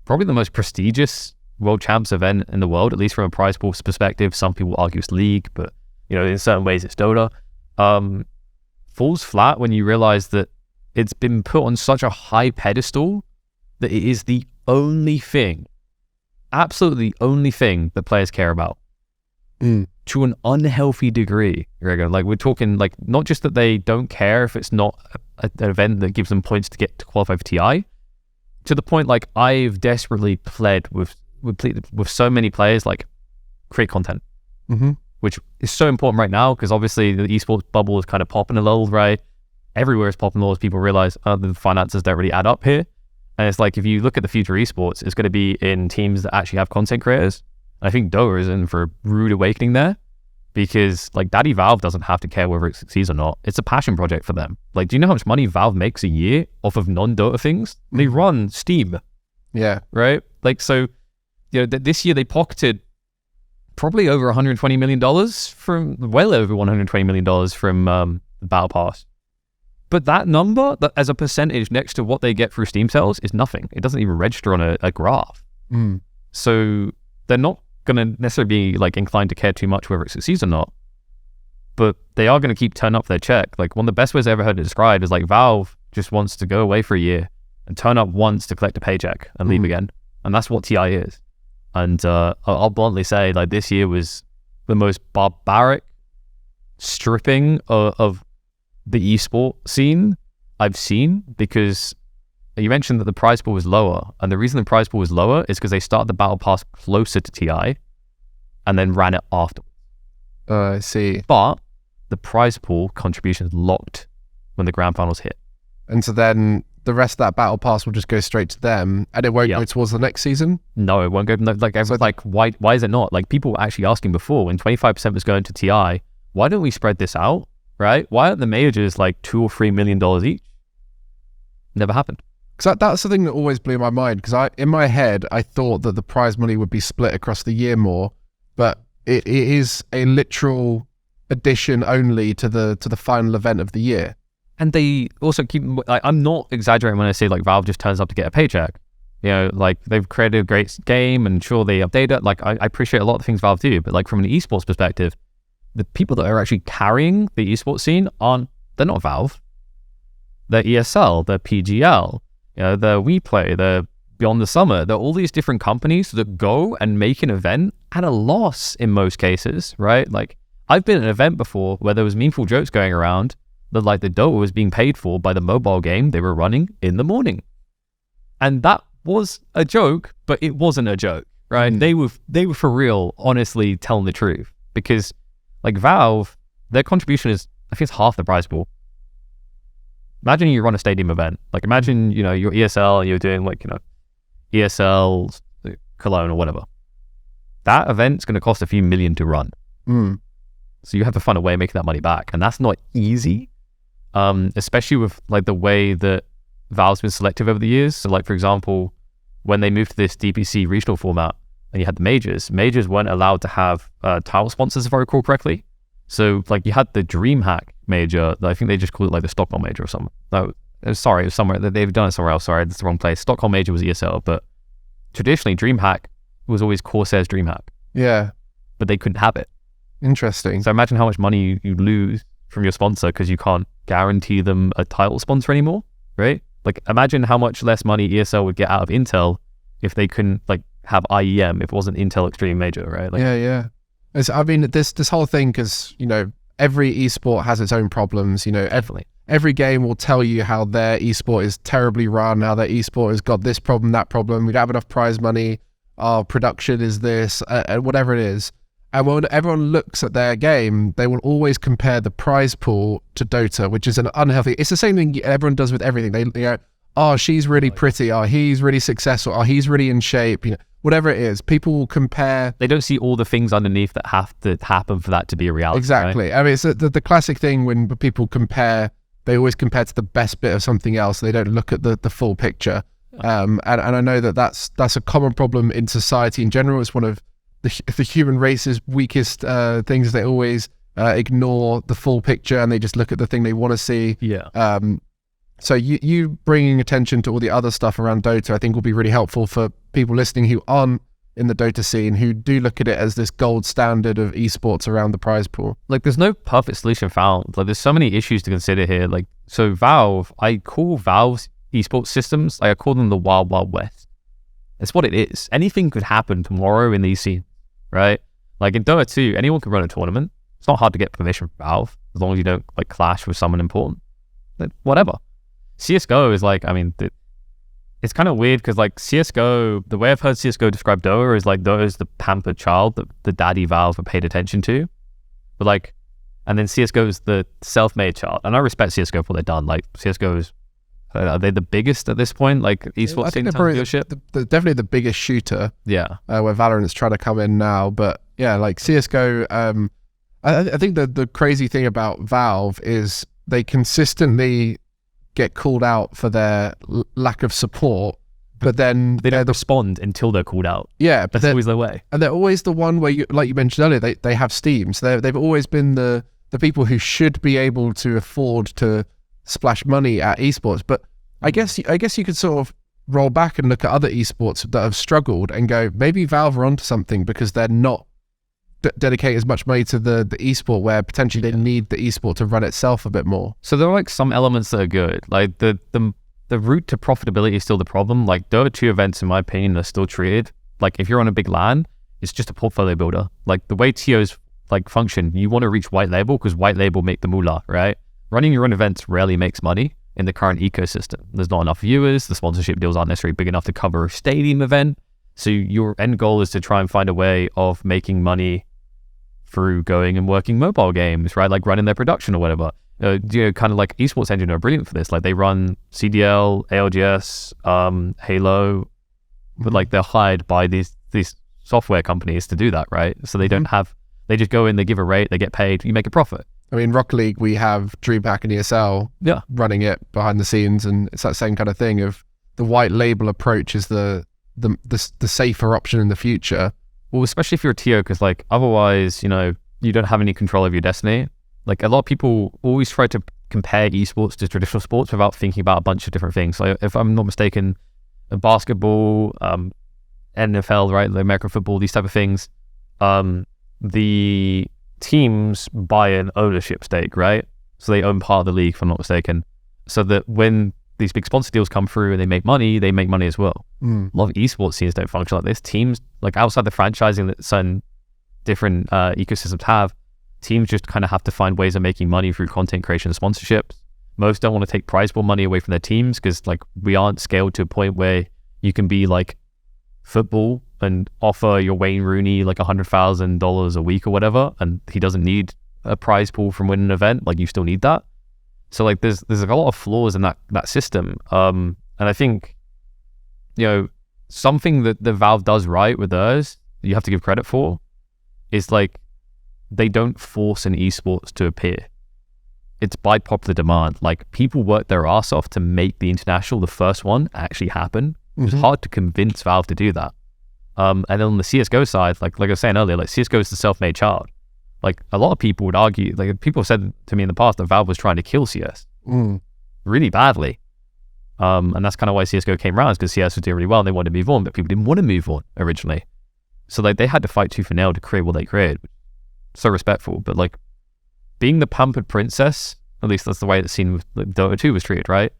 probably the most prestigious World Champs event in the world, at least from a prize pool perspective. Some people argue it's League, but you know, in certain ways it's Dota. Falls flat when you realize that it's been put on such a high pedestal that it is the only thing, absolutely only thing that players care about to an unhealthy degree, Gregan. Like we're talking like not just that they don't care if it's not an event that gives them points to get to qualify for TI, to the point like I've desperately pled with so many players, like create content, which is so important right now because obviously the esports bubble is kind of popping a little, right? Everywhere is popping a little as people realize the finances don't really add up here. And it's like if you look at the future esports, it's going to be in teams that actually have content creators. And I think Dota is in for a rude awakening there because like Daddy Valve doesn't have to care whether it succeeds or not. It's a passion project for them. Like, do you know how much money Valve makes a year off of non-Dota things? They run Steam. Yeah. Right? Like, so, this year they pocketed probably over $120 million well over $120 million from the Battle Pass. But that number, as a percentage next to what they get through Steam sales, is nothing. It doesn't even register on a graph. So they're not going to necessarily be like inclined to care too much whether it succeeds or not. But they are going to keep turning up their check. Like, one of the best ways I ever heard it described is like Valve just wants to go away for a year and turn up once to collect a paycheck and leave again. And that's what TI is. And I'll bluntly say, like, this year was the most barbaric stripping of the esport scene I've seen, because you mentioned that the prize pool was lower, and the reason the prize pool was lower is because they started the battle pass closer to TI and then ran it afterwards. I see. But the prize pool contributions locked when the grand finals hit. And so then the rest of that battle pass will just go straight to them, and it won't go towards the next season? No, it won't go. Why is it not? Like, people were actually asking before, when 25% was going to TI, why don't we spread this out, right? Why aren't the majors like $2 or $3 million each? Never happened. Because that's the thing that always blew my mind, because in my head, I thought that the prize money would be split across the year more, but it is a literal addition only to the final event of the year. And they also keep, I'm not exaggerating when I say like Valve just turns up to get a paycheck. Like, they've created a great game, and sure, they update it. Like, I appreciate a lot of the things Valve do, but like, from an esports perspective, the people that are actually carrying the esports scene they're not Valve. They're ESL, they're PGL, they're WePlay, they're Beyond the Summer. They're all these different companies that go and make an event at a loss in most cases, right? Like, I've been at an event before where there was meaningful jokes going around that like the Dota was being paid for by the mobile game they were running in the morning. And that was a joke, but it wasn't a joke, right? They were for real, honestly telling the truth, because like Valve, their contribution is, I think it's half the prize pool. Imagine you run a stadium event. Like, imagine, you're ESL and you're doing like, ESL Cologne or whatever. That event's going to cost a few million to run. So you have to find a way of making that money back. And that's not easy, especially with like the way that Valve's been selective over the years. So like, for example, when they moved to this DPC regional format and you had the majors weren't allowed to have title sponsors, if I recall correctly. So like, you had the DreamHack major, I think they just call it like the Stockholm major or something. No, sorry, it was somewhere, they've done it somewhere else. Sorry, that's the wrong place. Stockholm major was ESL, but traditionally DreamHack was always Corsair's DreamHack. Yeah. But they couldn't have it. Interesting. So imagine how much money you lose from your sponsor because you can't guarantee them a title sponsor anymore, right? Like, imagine how much less money ESL would get out of Intel if they couldn't like have IEM, if it wasn't Intel Extreme Major, right? Like, yeah. This whole thing, because every esport has its own problems. Definitely. Every game will tell you how their esport is terribly run, how their esport has got this problem, that problem. We don't have enough prize money. Our production is this, whatever it is. And when everyone looks at their game, they will always compare the prize pool to Dota, which is an unhealthy. It's the same thing everyone does with everything. They go, oh, she's really pretty. Oh, he's really successful. Oh, he's really in shape. Whatever it is, people will compare. They don't see all the things underneath that have to happen for that to be a reality. Exactly. Right? I mean, it's the classic thing when people compare. They always compare to the best bit of something else. They don't look at the full picture. And I know that's a common problem in society in general. It's one of the human race's weakest things. They always ignore the full picture and they just look at the thing they want to see. Yeah. So you bringing attention to all the other stuff around Dota, I think will be really helpful for people listening who aren't in the Dota scene, who do look at it as this gold standard of esports around the prize pool. Like, there's no perfect solution found. Like, there's so many issues to consider here. Like, so Valve, I call Valve's esports systems, I call them the Wild Wild West. It's what it is. Anything could happen tomorrow in these scenes, right? Like, in Dota 2, anyone can run a tournament. It's not hard to get permission from Valve, as long as you don't like clash with someone important. But whatever. CSGO is like, I mean, it's kind of weird because like CSGO, the way I've heard CSGO describe Dota is like Dota is the pampered child that the daddy Valve have paid attention to. But like, and then CSGO is the self-made child. And I respect CSGO for what they've done. Like, CSGO is, are they the biggest at this point? Like, esports scene in terms of viewership? They're definitely the biggest shooter. Yeah. Where Valorant's trying to come in now. But yeah, like CSGO, I think the crazy thing about Valve is they consistently get called out for their lack of support, but then they don't respond until they're called out. Yeah, but that's always their way. And they're always the one where, like you mentioned earlier, they have Steam. So they've always been the people who should be able to afford to splash money at esports. But I guess you could sort of roll back and look at other esports that have struggled and go, maybe Valve are onto something because they're not dedicate as much money to the esport, where potentially they need the esport to run itself a bit more. So there are like some elements that are good. Like the route to profitability is still the problem. Like Dota 2 events, in my opinion, are still treated like, if you're on a big LAN, it's just a portfolio builder. Like the way TOs like function, you want to reach white label because white label make the moolah, right? Running your own events rarely makes money in the current ecosystem. There's not enough viewers. The sponsorship deals aren't necessarily big enough to cover a stadium event. So your end goal is to try and find a way of making money through going and working mobile games, right? Like running their production or whatever. Kind of like Esports Engine are brilliant for this. Like they run CDL, ALGS, Halo, but like they're hired by these software companies to do that, right? So they don't have, they just go in, they give a rate, they get paid, you make a profit. I mean, Rocket League, we have DreamHack and ESL running it behind the scenes, and it's that same kind of thing of the white label approach is the safer option in the future. Well, especially if you're a TO, because like otherwise, you don't have any control over your destiny. Like a lot of people always try to compare esports to traditional sports without thinking about a bunch of different things. So if I'm not mistaken, basketball, NFL, right, the American football, these type of things, the teams buy an ownership stake, right? So they own part of the league, if I'm not mistaken. So that when these big sponsor deals come through and they make money as well. A lot of esports scenes don't function like this. Teams, like outside the franchising that certain different ecosystems have, teams just kind of have to find ways of making money through content creation and sponsorships. Most don't want to take Prizepool money away from their teams because like we aren't scaled to a point where you can be like football and offer your Wayne Rooney like $100,000 a week or whatever, and he doesn't need a prize pool from winning an event. Like you still need that. So like there's a lot of flaws in that system. And I think, something that the Valve does right with theirs, you have to give credit for, is like they don't force an esports to appear. It's by popular demand. Like people work their ass off to make the international, the first one, actually happen. It was hard to convince Valve to do that. And then on the CSGO side, like I was saying earlier, like CSGO is the self-made child. Like a lot of people would argue, like people have said to me in the past that Valve was trying to kill CS really badly. And that's kind of why CSGO came around, because CS was doing really well and they wanted to move on, but people didn't want to move on originally. So like they had to fight tooth and nail to create what they created. So respectful, but like being the pampered princess, at least that's the way it's seen with like, Dota 2 was treated, right?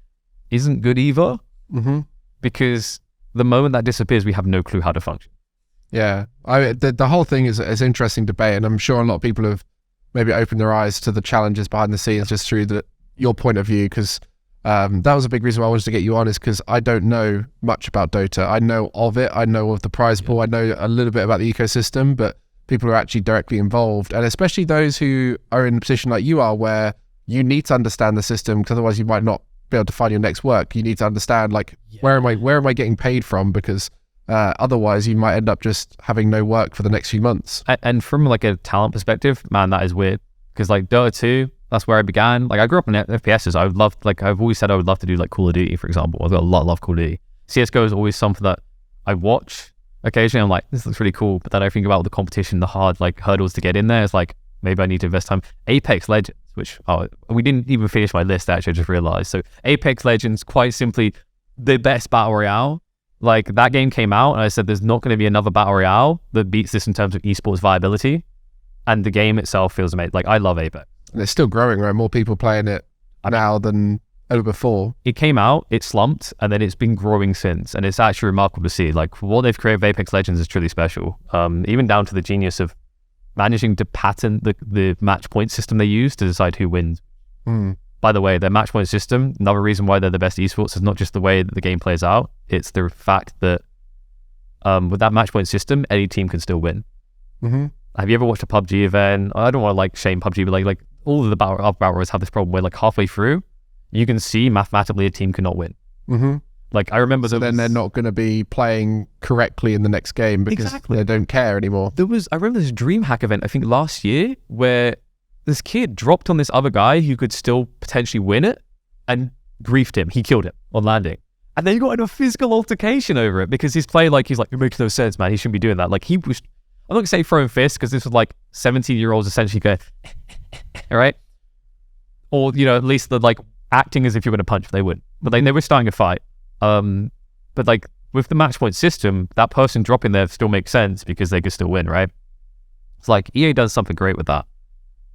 Isn't good either. Because the moment that disappears, we have no clue how to function. Yeah, the whole thing is an interesting debate, and I'm sure a lot of people have maybe opened their eyes to the challenges behind the scenes just through your point of view, because that was a big reason why I wanted to get you on, is because I don't know much about Dota. I know of it, I know of the prize pool, I know a little bit about the ecosystem, but people who are actually directly involved, and especially those who are in a position like you are, where you need to understand the system, because otherwise you might not be able to find your next work. You need to understand like where am I getting paid from, because otherwise you might end up just having no work for the next few months. And from like a talent perspective, man, that is weird, because like Dota 2, that's where I began. Like I grew up in FPSs. I would love, like I've always said I would love to do like Call of Duty, for example. I've got a lot of love Call of Duty. CSGO is always something that I watch occasionally. I'm like, this looks really cool, but then I think about the competition, the hard like hurdles to get in there. It's like, maybe I need to invest time. Apex Legends, which we didn't even finish my list actually, I just realized. So Apex Legends, quite simply the best battle royale. Like that game came out and I said there's not going to be another battle royale that beats this in terms of esports viability, and the game itself feels amazing. Like I love Apex. And it's still growing, right? More people playing it now than ever before. It came out, it slumped, and then it's been growing since, and it's actually remarkable to see. Like what they've created with Apex Legends is truly special. Even down to the genius of managing to patent the match point system they use to decide who wins. By the way, their match point system, another reason why they're the best esports, is not just the way that the game plays out, it's the fact that with that match point system, any team can still win. Have you ever watched a PUBG event? I don't want to like shame PUBG, but like all of the battle royals have this problem where like halfway through, you can see mathematically a team cannot win. Like I remember then they're not going to be playing correctly in the next game because they don't care anymore. I remember this DreamHack event, I think last year, where this kid dropped on this other guy who could still potentially win it and griefed him. He killed him on landing. And then he got in a physical altercation over it because his play, like, he's like, it makes no sense, man. He shouldn't be doing that. Like, he was, I'm not going to say throwing fists because this was like 17-year-olds essentially going, all right? Or, you know, at least the, like, acting as if you're going to punch, they wouldn't. But like, they were starting a fight. But like, with the match point system, that person dropping there still makes sense because they could still win, right? It's like, EA does something great with that.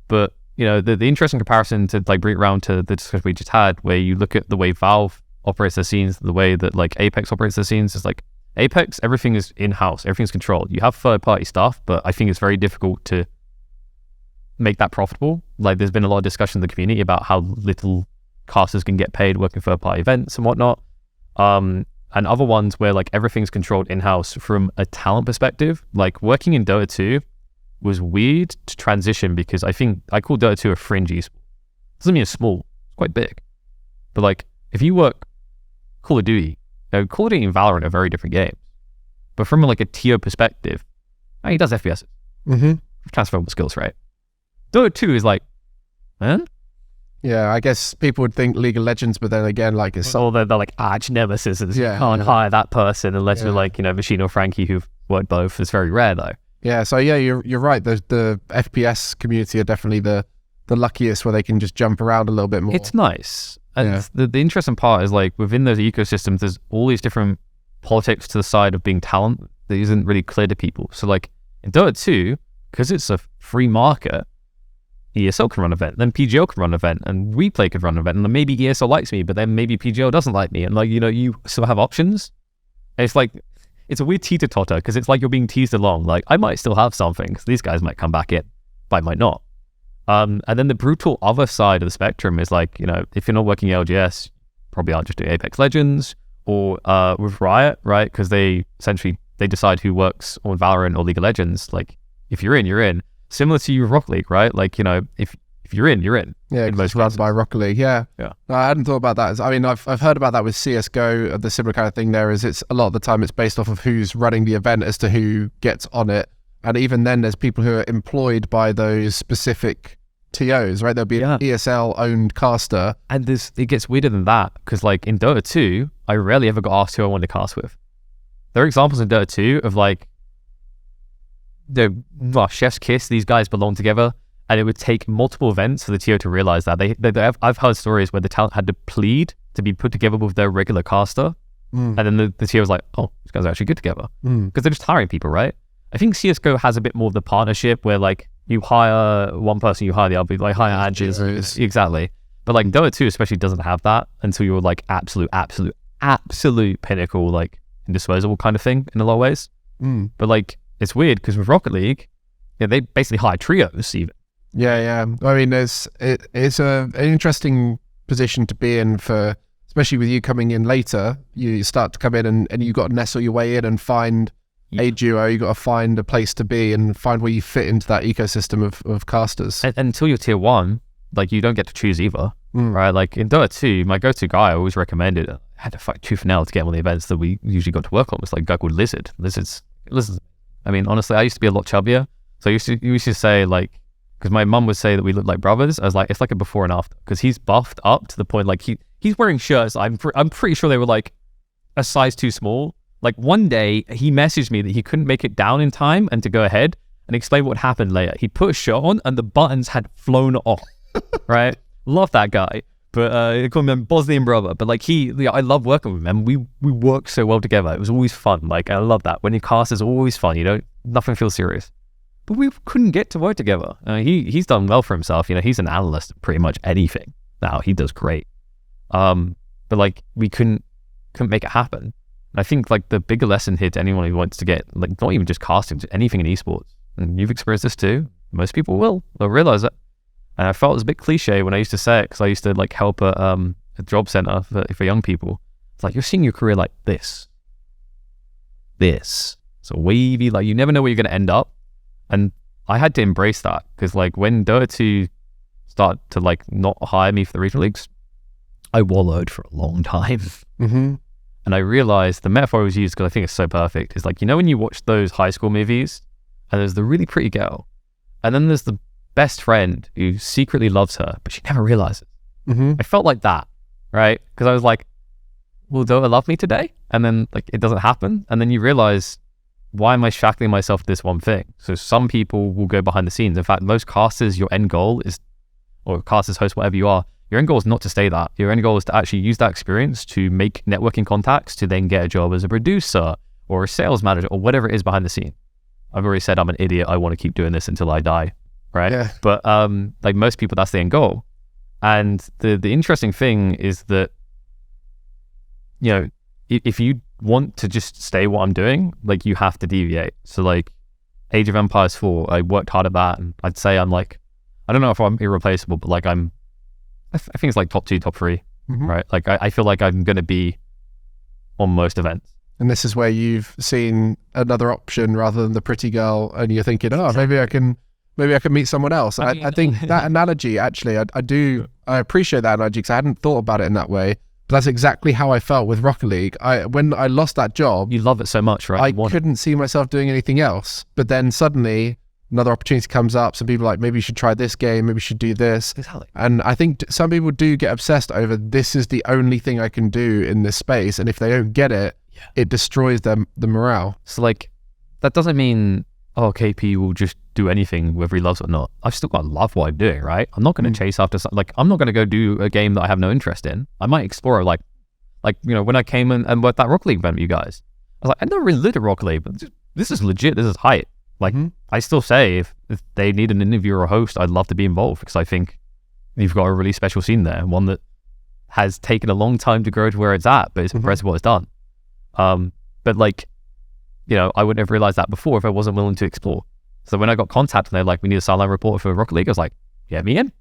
But, you know, the interesting comparison to, like, bring it around to the discussion we just had, where you look at the way Valve operates their scenes, the way that, like, Apex operates their scenes, is like, Apex, everything is in-house, everything's controlled. You have third-party stuff, but I think it's very difficult to make that profitable. Like, there's been a lot of discussion in the community about how little casters can get paid working third-party events and whatnot. And other ones where, like, everything's controlled in-house from a talent perspective. Like, working in Dota 2 was weird to transition because I think I call Dota 2 a fringe esport. Doesn't mean it's small, it's quite big. But like, if you work Call of Duty, you know, Call of Duty and Valorant are very different games. But from like a TO perspective, he does FPS. Transferable skills, right? Dota 2 is like, huh? Yeah, I guess people would think League of Legends, but then again, like, it's all they're like arch nemesis. You can't hire that person unless you're like, you know, Machine or Frankie who've worked both. It's very rare though. Yeah, so yeah, you're right. The FPS community are definitely the luckiest where they can just jump around a little bit more. It's nice. And the interesting part is, like, within those ecosystems, there's all these different politics to the side of being talent that isn't really clear to people. So like in Dota 2, because it's a free market, ESL can run an event, then PGL can run an event, and Replay could run an event, and then maybe ESL likes me, but then maybe PGL doesn't like me. And like, you know, you still have options. And it's like, it's a weird teeter-totter because it's like you're being teased along. Like, I might still have something because these guys might come back in, but I might not. And then the brutal other side of the spectrum is like, you know, if you're not working LGS, probably aren't just doing Apex Legends or with Riot, right? Because they decide who works on Valorant or League of Legends. Like, if you're in, you're in. Similar to you with Rocket League, right? Like, you know, if you're in, you're in. Yeah, it's run by Rocket League. Yeah. No, I hadn't thought about that. I mean, I've heard about that with CSGO. The similar kind of thing there is it's a lot of the time it's based off of who's running the event as to who gets on it. And even then there's people who are employed by those specific TOs, right? There'll be an ESL owned caster. And it gets weirder than that because, like, in Dota 2, I rarely ever got asked who I wanted to cast with. There are examples in Dota 2 of like, chef's kiss, these guys belong together. And it would take multiple events for the TO to realize that. I've heard stories where the talent had to plead to be put together with their regular caster. And then the TO was like, oh, these guys are actually good together. Because they're just hiring people, right? I think CSGO has a bit more of the partnership where, like, you hire one person, you hire the other, like, hire Anges. Exactly. But, like, Dota 2 especially doesn't have that until you're, like, absolute pinnacle, like, indisposable kind of thing in a lot of ways. But, like, it's weird because with Rocket League, they basically hire trios even. Yeah. I mean, it's an interesting position to be in for, especially with you coming in later. You start to come in and you got to nestle your way in and find a duo. You got to find a place to be and find where you fit into that ecosystem of casters. And until you're tier 1, like, you don't get to choose either, right? Like in Dota 2, my go-to guy I always recommended, I had to fight tooth and nail to get one of the events that we usually got to work on. It was like a guy called Lizard. Lizards. I mean, honestly, I used to be a lot chubbier. So you used to say, like, because my mum would say that we look like brothers. I was like, it's like a before and after because he's buffed up to the point, like, he's wearing shirts. I'm pretty sure they were like a size too small. Like, one day he messaged me that he couldn't make it down in time and to go ahead and explain what happened later. He put a shirt on and the buttons had flown off, right? Love that guy. But they call him Bosnian brother. But like, I love working with him. We work so well together. It was always fun. Like, I love that. When you cast, it's always fun. Nothing feels serious. But we couldn't get to work together. He's done well for himself. He's an analyst at pretty much anything now. He does great. But like, we couldn't make it happen. And I think, like, the bigger lesson here to anyone who wants to get, like, not even just casting, just anything in esports, and you've experienced this too. Most people they'll realize it. And I felt it was a bit cliche when I used to say it because I used to, like, help at a job center for young people. It's like, you're seeing your career like this. So wavy, like, you never know where you're going to end up. And I had to embrace that because, like, when Dota 2 started to, like, not hire me for the regional leagues, I wallowed for a long time. And I realized the metaphor I was used, because I think it's so perfect, is like, you know, when you watch those high school movies and there's the really pretty girl, and then there's the best friend who secretly loves her, but she never realizes. I felt like that, right? Because I was like, will Dota love me today? And then like it doesn't happen. And then you realize, why am I shackling myself to this one thing? So some people will go behind the scenes. In fact, most casters, your end goal is, or casters, hosts, whatever you are, your end goal is not to stay that. Your end goal is to actually use that experience to make networking contacts to then get a job as a producer or a sales manager or whatever it is behind the scene. I've already said I'm an idiot. I want to keep doing this until I die, right? Yeah. But like most people, that's the end goal. And the interesting thing is that, you know, if you want to just stay what I'm doing, like you have to deviate. So like Age of Empires 4, I worked hard at that, and I'd say I'm like, I don't know if I'm irreplaceable, but like I think it's like top 2, top 3, right? Like I feel like I'm going to be on most events. And this is where you've seen another option rather than the pretty girl, and you're thinking, oh, maybe I can meet someone else. I think that analogy, actually, I appreciate that analogy because I hadn't thought about it in that way. But that's exactly how I felt with Rocket League. When I lost that job, you love it so much, right? I couldn't see myself doing anything else. But then suddenly another opportunity comes up. Some people are like, maybe you should try this game, maybe you should do this. Exactly. And I think some people do get obsessed over, this is the only thing I can do in this space. And if they don't get it, it destroys the morale. So like, that doesn't mean, oh, KP will just do anything whether he loves it or not. I've still got to love what I'm doing, right? I'm not going to chase after something. Like, I'm not going to go do a game that I have no interest in. I might explore like, you know, when I came in and worked that Rocket League event with you guys, I was like, I never really looked at Rocket League, but this is legit. This is hype. Like, I still say if they need an interviewer or host, I'd love to be involved, because I think you've got a really special scene there, one that has taken a long time to grow to where it's at, but it's impressive what it's done. But like, you know, I wouldn't have realized that before if I wasn't willing to explore. So when I got contacted and they're like, we need a sideline reporter for Rocket League, I was like, get me in.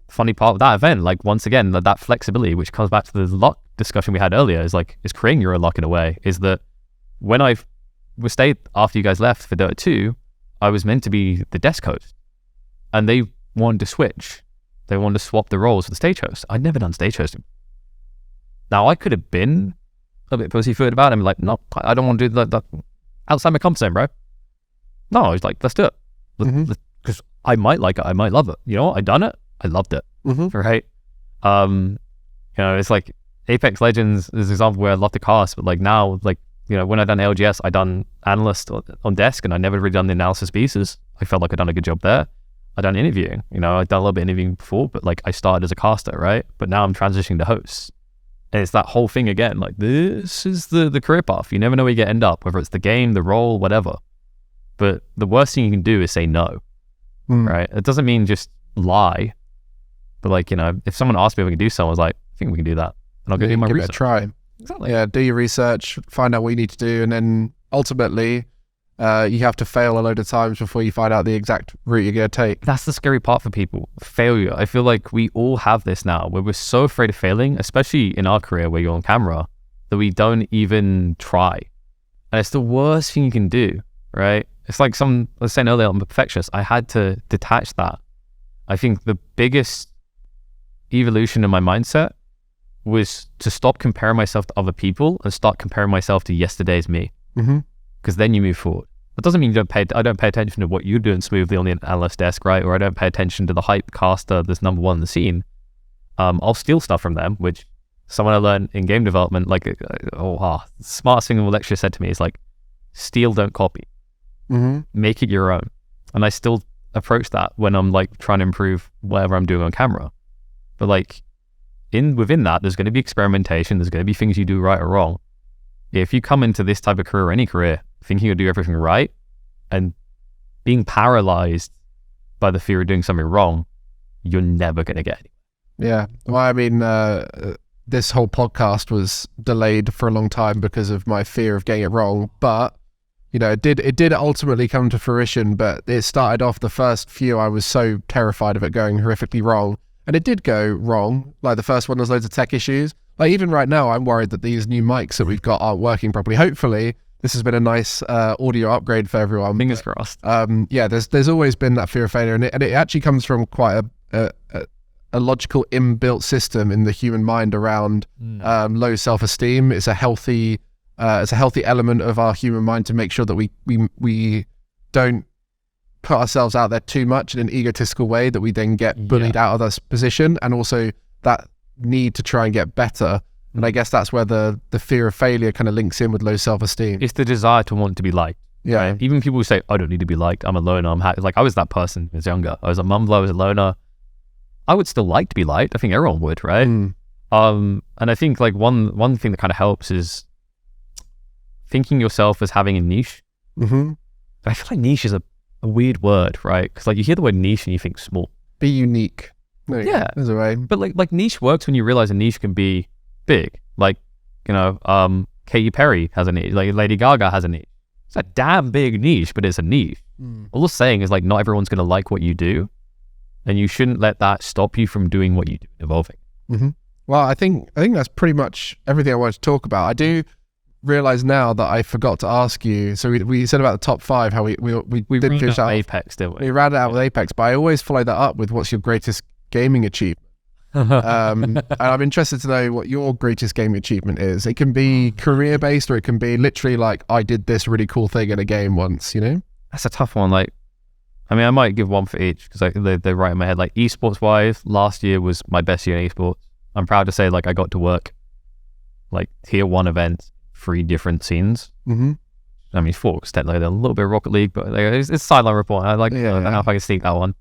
Funny part of that event, like once again, that flexibility, which comes back to the luck discussion we had earlier, is like, is creating your own luck in a way, is that when I stayed after you guys left for Dota 2, I was meant to be the desk host, and they wanted to switch. They wanted to swap the roles for the stage host. I'd never done stage hosting. Now I could have been a bit pussyfooted about it and be like, no, I don't want to do that outside my comfort zone, bro. No, I was like, let's do it. Because I might like it, I might love it. You know what? I done it, I loved it. Right? You know, it's like Apex Legends is an example where I love to cast, but like now, like, you know, when I done LGS, I done analyst on desk, and I never really done the analysis pieces. I felt like I done a good job there. I done interviewing, you know, I'd done a little bit of interviewing before, but like I started as a caster, right? But now I'm transitioning to hosts. And it's that whole thing again, like this is the career path. You never know where you end up, whether it's the game, the role, whatever. But the worst thing you can do is say no, right? It doesn't mean just lie. But like, you know, if someone asked me if we can do something, I was like, I think we can do that. And I'll go do my research. Give it a try. Exactly. Yeah, do your research, find out what you need to do, and then ultimately you have to fail a load of times before you find out the exact route you're going to take. That's the scary part for people. Failure. I feel like we all have this now, where we're so afraid of failing, especially in our career where you're on camera, that we don't even try. And it's the worst thing you can do, right? It's like I was saying earlier, I'm a perfectionist. I had to detach that. I think the biggest evolution in my mindset was to stop comparing myself to other people and start comparing myself to yesterday's me. Because then you move forward. That doesn't mean I don't pay attention to what you're doing smoothly on the analyst desk, right? Or I don't pay attention to the hype caster that's number one in the scene. I'll steal stuff from them, which someone I learned in game development, like, the smartest thing a lecturer said to me is like, steal, don't copy. Make it your own. And I still approach that when I'm like trying to improve whatever I'm doing on camera. But like, within that, there's going to be experimentation. There's going to be things you do right or wrong. If you come into this type of career or any career thinking you'll do everything right and being paralyzed by the fear of doing something wrong, you're never going to get anywhere. Yeah. Well, I mean, this whole podcast was delayed for a long time because of my fear of getting it wrong. But, you know, it did ultimately come to fruition. But it started off, the first few, I was so terrified of it going horrifically wrong. And it did go wrong. Like the first one, there's loads of tech issues. Like even right now, I'm worried that these new mics that we've got aren't working properly. Hopefully, this has been a nice audio upgrade for everyone. Fingers crossed. Yeah, there's always been that fear of failure, and it actually comes from quite a a logical inbuilt system in the human mind around low self-esteem. It's a healthy element of our human mind to make sure that we don't put ourselves out there too much in an egotistical way that we then get bullied out of this position, and also that need to try and get better. And I guess that's where the fear of failure kind of links in with low self-esteem. It's the desire to want to be liked. Yeah. Right? Even people who say, I don't need to be liked, I'm a loner, I'm happy. Like, I was that person when I was younger. I was a mumbler, I was a loner. I would still like to be liked. I think everyone would, right? And I think like one thing that kind of helps is thinking yourself as having a niche. I feel like niche is a weird word, right? Because like you hear the word niche and you think small. Be unique. There's a way. But like niche works when you realize a niche can be big. Like, you know, Katy Perry has a niche. Like Lady Gaga has a niche. It's a damn big niche, but it's a niche. All I'm saying is like not everyone's going to like what you do, and you shouldn't let that stop you from doing what you do, evolving. Well, I think that's pretty much everything I wanted to talk about. I do realize now that I forgot to ask you. So we said about the top 5, how we did finish out Apex, didn't we? We ran it out with Apex, but I always follow that up with what's your greatest gaming achievement. And I'm interested to know what your greatest gaming achievement is. It can be career based, or it can be literally like, I did this really cool thing in a game once, you know? That's a tough one. Like, I mean, I might give one for each because they're right in my head. Like esports wise, last year was my best year in esports. I'm proud to say like I got to work like tier 1 events, 3 different scenes. I mean 4 because technically they're a little bit of Rocket League, but like, it's sideline report. I like I don't know if I can sneak that one.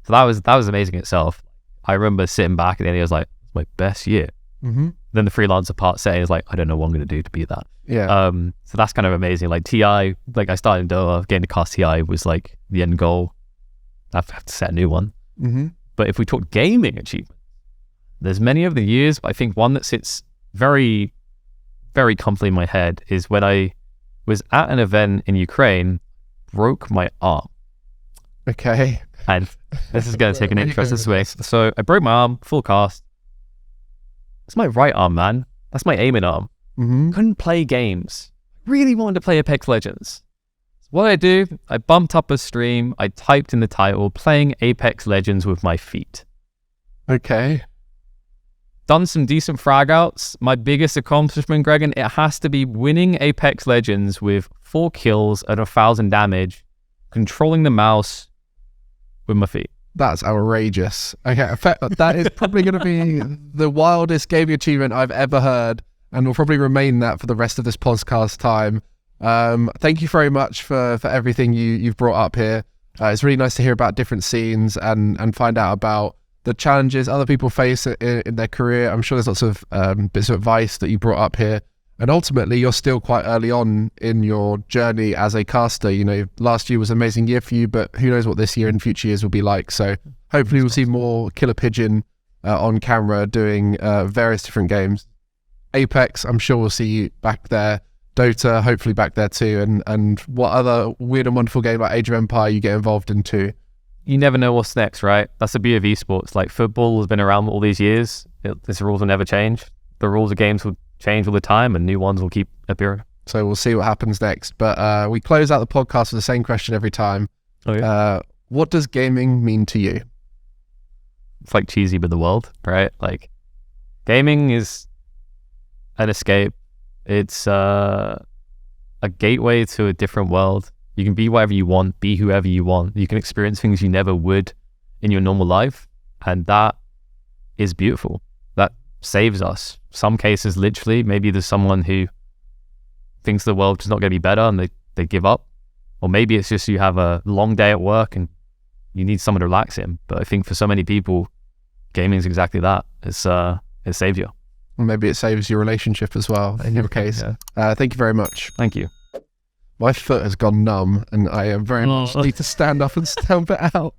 So that was amazing itself. I remember sitting back at the end, I was like, my best year. Then the freelancer part saying is like, I don't know what I'm going to do to beat that. So that's kind of amazing. Like TI, like I started in Dota, getting to cast TI was like the end goal. I have to set a new one. But if we talk gaming achievement, there's many over the years, but I think one that sits very, very comfortably in my head is when I was at an event in Ukraine, broke my arm. Okay. And this is going to take an interesting swing. So I broke my arm, full cast. It's my right arm, man. That's my aiming arm. Couldn't play games. Really wanted to play Apex Legends. So what I do, I bumped up a stream. I typed in the title, playing Apex Legends with my feet. Okay. Done some decent frag outs. My biggest accomplishment, Gregan, it has to be winning Apex Legends with 4 kills at 1,000 damage, controlling the mouse with my feet. That's outrageous. Okay, that is probably going to be the wildest gaming achievement I've ever heard, and will probably remain that for the rest of this podcast time. Thank you very much for everything you've brought up here. It's really nice to hear about different scenes and find out about the challenges other people face in their career. I'm sure there's lots of bits of advice that you brought up here. And ultimately, you're still quite early on in your journey as a caster. You know, last year was an amazing year for you, but who knows what this year and future years will be like. So hopefully we'll see more KillerPigeon on camera doing various different games. Apex, I'm sure we'll see you back there. Dota, hopefully back there too. And what other weird and wonderful game like Age of Empire you get involved in too? You never know what's next, right? That's the beauty of esports. Like football has been around all these years. Its rules will never change. The rules of games will change all the time, and new ones will keep appearing. So we'll see what happens next. But we close out the podcast with the same question every time. What does gaming mean to you? It's like cheesy, but the world, right? Like gaming is an escape. It's a gateway to a different world. You can be whatever you want, be whoever you want. You can experience things you never would in your normal life, and that is beautiful. That saves us. Some cases, literally, maybe there's someone who thinks the world is not going to be better and they give up. Or maybe it's just you have a long day at work and you need someone to relax in. But I think for so many people, gaming is exactly that. It saves you. Or maybe it saves your relationship as well, in your case. Thank you very much. Thank you. My foot has gone numb and I very much need to stand up and stamp it out.